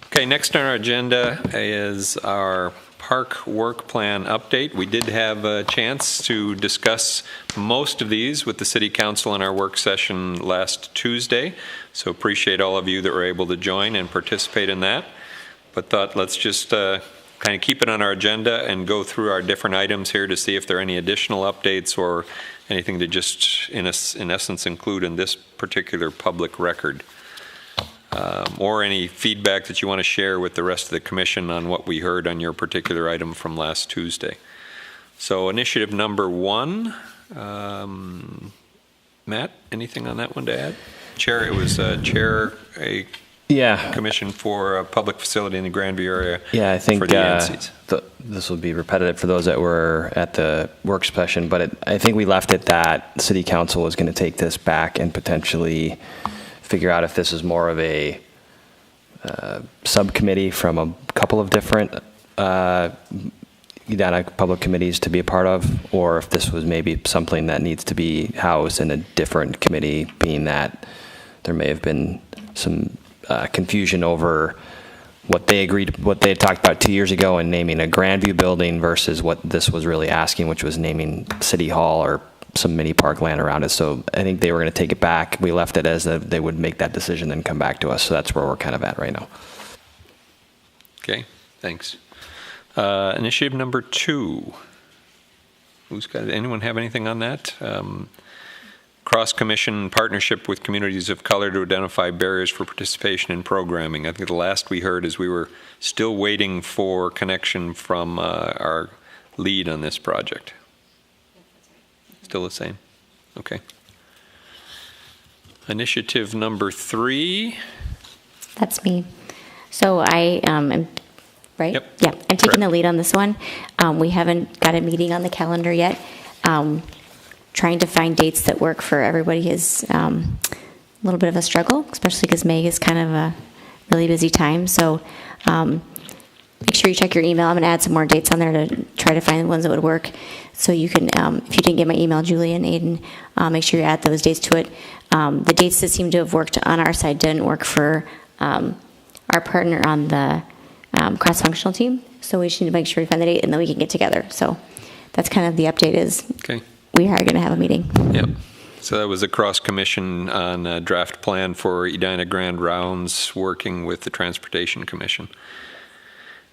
Okay, next on our agenda is our park work plan update. We did have a chance to discuss most of these with the City Council in our work session last Tuesday, so appreciate all of you that were able to join and participate in that. But thought let's just kind of keep it on our agenda and go through our different items here to see if there are any additional updates or anything to just, in essence, include in this particular public record. Or any feedback that you want to share with the rest of the commission on what we heard on your particular item from last Tuesday. So initiative number 1, Matt, anything on that one to add? Chair, it was chair a commission for a public facility in the Grandview area. Yeah, I think for the ANSIs. This will be repetitive for those that were at the work session, but I think we left it that City Council was going to take this back and potentially figure out if this is more of a subcommittee from a couple of different Edina public committees to be a part of, or if this was maybe something that needs to be housed in a different committee, being that there may have been some confusion over what they had talked about 2 years ago and naming a Grandview building versus what this was really asking, which was naming City Hall or some mini parkland around it. So I think they were going to take it back. We left it as they would make that decision and come back to us. So that's where we're kind of at right now. Okay, thanks. Initiative number 2. Anyone have anything on that? Cross-commission partnership with communities of color to identify barriers for participation in programming. I think the last we heard is we were still waiting for connection from our lead on this project. Still the same? Okay. Initiative number 3. That's me. So I am, right? Yep. Yeah, I'm taking the lead on this one. We haven't got a meeting on the calendar yet. Trying to find dates that work for everybody is a little bit of a struggle, especially because May is kind of a really busy time. So make sure you check your email. I'm going to add some more dates on there to try to find the ones that would work. So you can, if you didn't get my email, Julie and Aiden, make sure you add those dates to it. The dates that seem to have worked on our side didn't work for our partner on the cross-functional team. So we just need to make sure we find the date and then we can get together. So that's kind of the update is we are going to have a meeting. Yep. So that was a cross-commission on a draft plan for Edina Grand Rounds working with the Transportation Commission.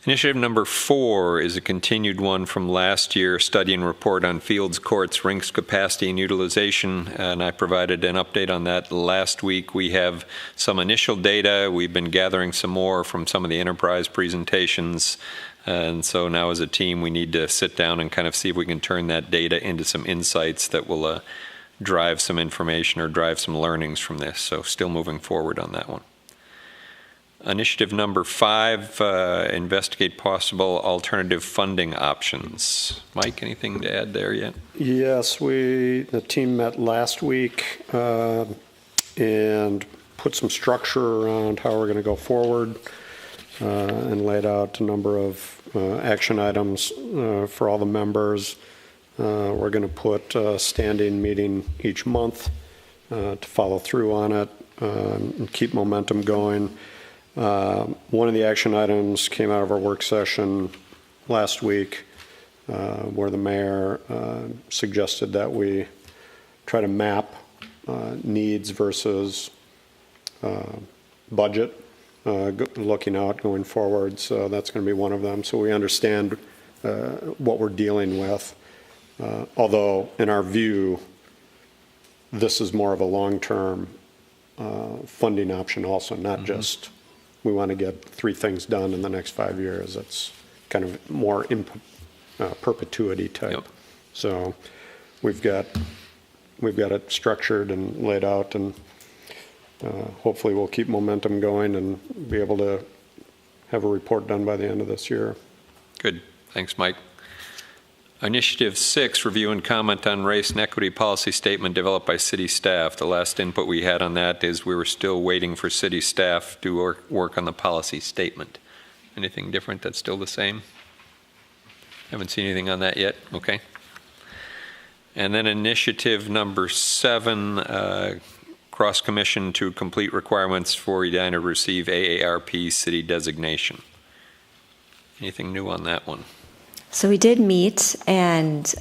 Initiative number 4 is a continued one from last year, study and report on fields, courts, rinks capacity and utilization, and I provided an update on that last week. We have some initial data. We've been gathering some more from some of the enterprise presentations, and so now as a team we need to sit down and kind of see if we can turn that data into some insights that will drive some information or drive some learnings from this, so still moving forward on that one. Initiative number 5, investigate possible alternative funding options. Mike, anything to add there yet? Yes, the team met last week and put some structure around how we're going to go forward and laid out a number of action items for all the members. We're going to put a standing meeting each month to follow through on it and keep momentum going. One of the action items came out of our work session last week where the mayor suggested that we try to map needs versus budget looking out going forward. So that's going to be one of them. So we understand what we're dealing with. Although in our view, this is more of a long-term funding option also, not just we want to get 3 things done in the next 5 years. It's kind of more in perpetuity type. Yep. So we've got it structured and laid out, and hopefully we'll keep momentum going and be able to have a report done by the end of this year. Good. Thanks, Mike. Initiative 6, review and comment on race and equity policy statement developed by city staff. The last input we had on that is we were still waiting for city staff to work on the policy statement. Anything different? That's still the same? Haven't seen anything on that yet? Okay. And then initiative number 7, cross-commission to complete requirements for Edina to receive AARP city designation. Anything new on that one? So we did meet, and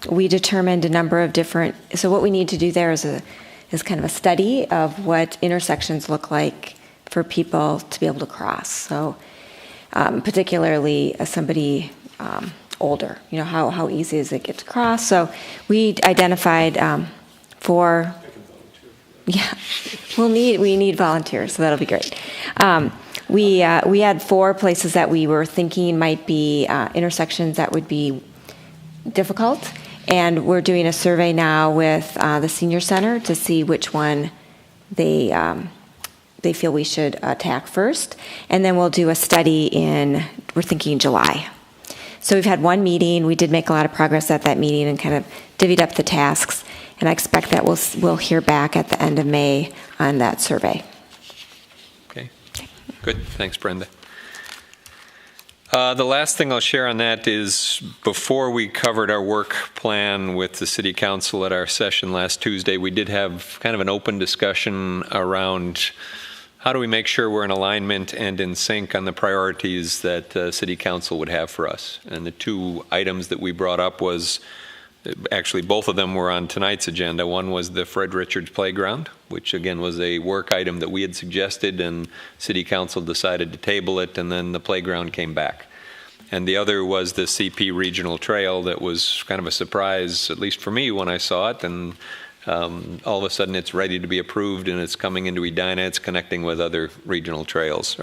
we determined a number of different. So what we need to do there is kind of a study of what intersections look like for people to be able to cross. So particularly as somebody older, how easy is it to get to cross? So we identified 4. Yeah, we need volunteers, so that'll be great. We had 4 places that we were thinking might be intersections that would be difficult, and we're doing a survey now with the senior center to see which one they feel we should attack first, and then we'll do a study we're thinking July. So we've had 1 meeting. We did make a lot of progress at that meeting and kind of divvied up the tasks, and I expect that we'll hear back at the end of May on that survey. Okay, good. Thanks, Brenda. The last thing I'll share on that is before we covered our work plan with the City Council at our session last Tuesday, we did have kind of an open discussion around how do we make sure we're in alignment and in sync on the priorities that City Council would have for us. And the 2 items that we brought up was, actually both of them were on tonight's agenda. One was the Fred Richards Playground, which again was a work item that we had suggested, and City Council decided to table it, and then the playground came back. And the other was the CP Regional Trail that was kind of a surprise, at least for me when I saw it, and all of a sudden it's ready to be approved and it's coming into Edina, it's connecting with other regional trails.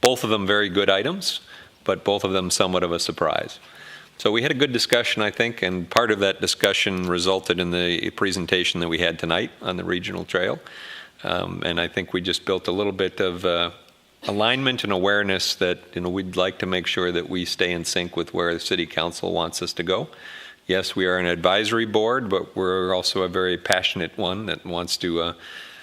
Both of them very good items, but both of them somewhat of a surprise. So we had a good discussion, I think, and part of that discussion resulted in the presentation that we had tonight on the regional trail. And I think we just built a little bit of alignment and awareness that we'd like to make sure that we stay in sync with where the City Council wants us to go. Yes, we are an advisory board, but we're also a very passionate one that wants to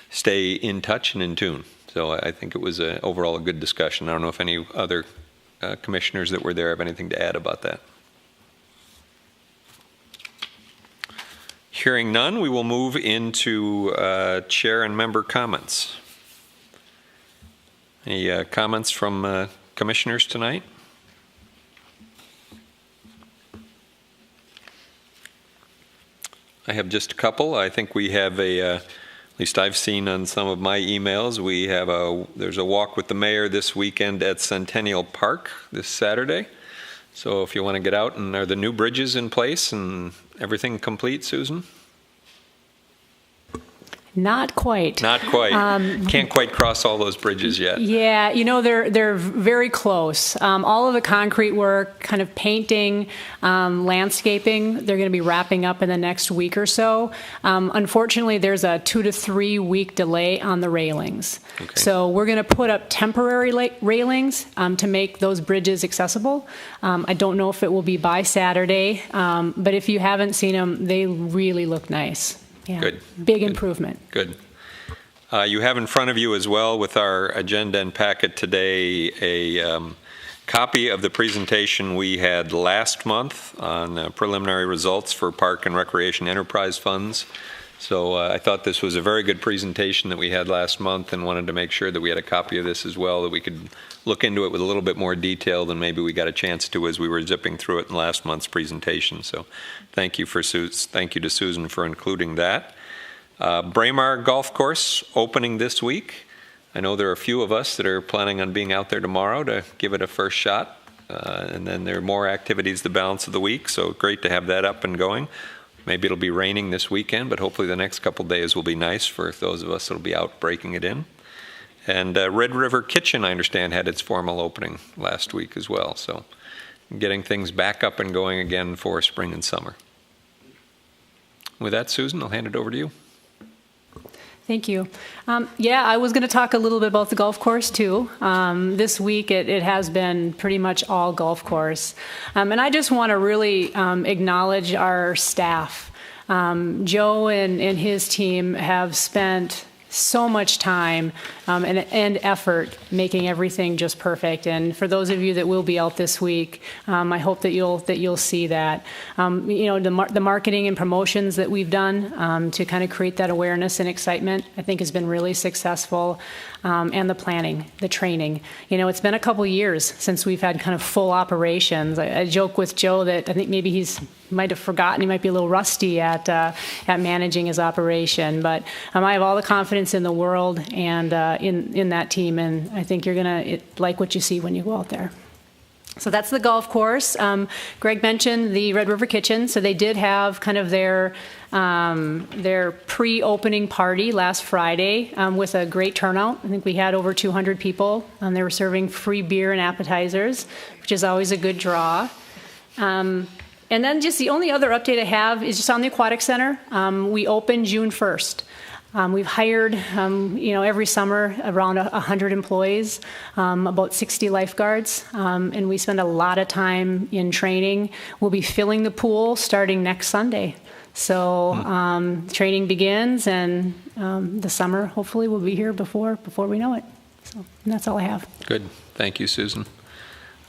stay in touch and in tune. So I think it was overall a good discussion. I don't know if any other commissioners that were there have anything to add about that. Hearing none, we will move into chair and member comments. Any comments from commissioners tonight? I have just a couple. I think we have at least I've seen on some of my emails, there's a walk with the mayor this weekend at Centennial Park this Saturday. So if you want to get out, and are the new bridges in place and everything complete, Susan? Not quite. Not quite. Can't quite cross all those bridges yet. Yeah, they're very close. All of the concrete work, kind of painting, landscaping, they're going to be wrapping up in the next week or so. Unfortunately, there's a 2 to 3 week delay on the railings. Okay. So we're going to put up temporary railings to make those bridges accessible. I don't know if it will be by Saturday, but if you haven't seen them, they really look nice. Yeah. Good. Big improvement. Good. You have in front of you as well with our agenda and packet today a copy of the presentation we had last month on preliminary results for Park and Recreation Enterprise Funds. So I thought this was a very good presentation that we had last month and wanted to make sure that we had a copy of this as well, that we could look into it with a little bit more detail than maybe we got a chance to as we were zipping through it in last month's presentation. So thank you to Susan for including that. Braemar Golf Course opening this week. I know there are a few of us that are planning on being out there tomorrow to give it a first shot. And then there are more activities the balance of the week, so great to have that up and going. Maybe it'll be raining this weekend, but hopefully the next couple days will be nice for those of us that will be out breaking it in. And Red River Kitchen, I understand, had its formal opening last week as well. So getting things back up and going again for spring and summer. With that, Susan, I'll hand it over to you. Thank you. I was going to talk a little bit about the golf course too. This week it has been pretty much all golf course. And I just want to really acknowledge our staff. Joe and his team have spent so much time and effort making everything just perfect. And for those of you that will be out this week, I hope that you'll see that. The marketing and promotions that we've done to kind of create that awareness and excitement, I think has been really successful. And the planning, the training. It's been a couple years since we've had kind of full operations. I joke with Joe that I think maybe might have forgotten, he might be a little rusty at managing his operation, but I have all the confidence in the world and in that team, and I think you're gonna like what you see when you go out there. So that's the golf course. Greg mentioned the Red River Kitchen, so they did have kind of their pre-opening party last Friday with a great turnout. I think we had over 200 people. They were serving free beer and appetizers, which is always a good draw. And then just the only other update I have is just on the Aquatic Center. We opened June 1st. We've hired, every summer around 100 employees, about 60 lifeguards, and we spend a lot of time in training. We'll be filling the pool starting next Sunday. So training begins, and the summer hopefully will be here before we know it. So that's all I have. Good. Thank you, Susan.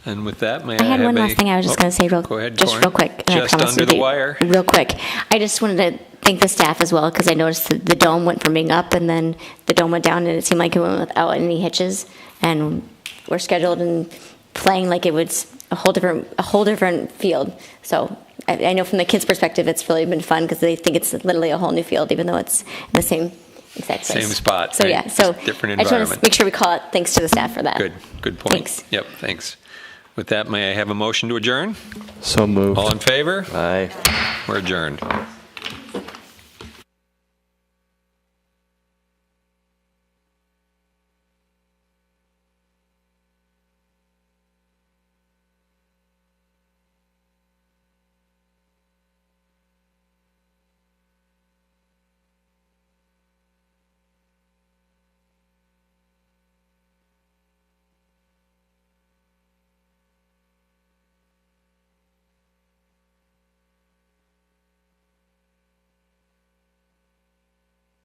And with that, I had one last thing I was just going to say go ahead, just Corin. real quick. And Just I promise under the you, wire. Real quick. I just wanted to thank the staff as well, because I noticed that the dome went from being up and then the dome went down, and it seemed like it went without any hitches. And we're scheduled and playing like it was a whole different field. So I know from the kids' perspective, it's really been fun because they think it's literally a whole new field, even though it's in the same exact place. Same spot. So right? yeah, so Different I just want environment. to make sure we call it thanks to the staff for that. Good point. Thanks. Yep, thanks. With that, may I have a motion to adjourn? So moved. All in favor? Aye. We're adjourned.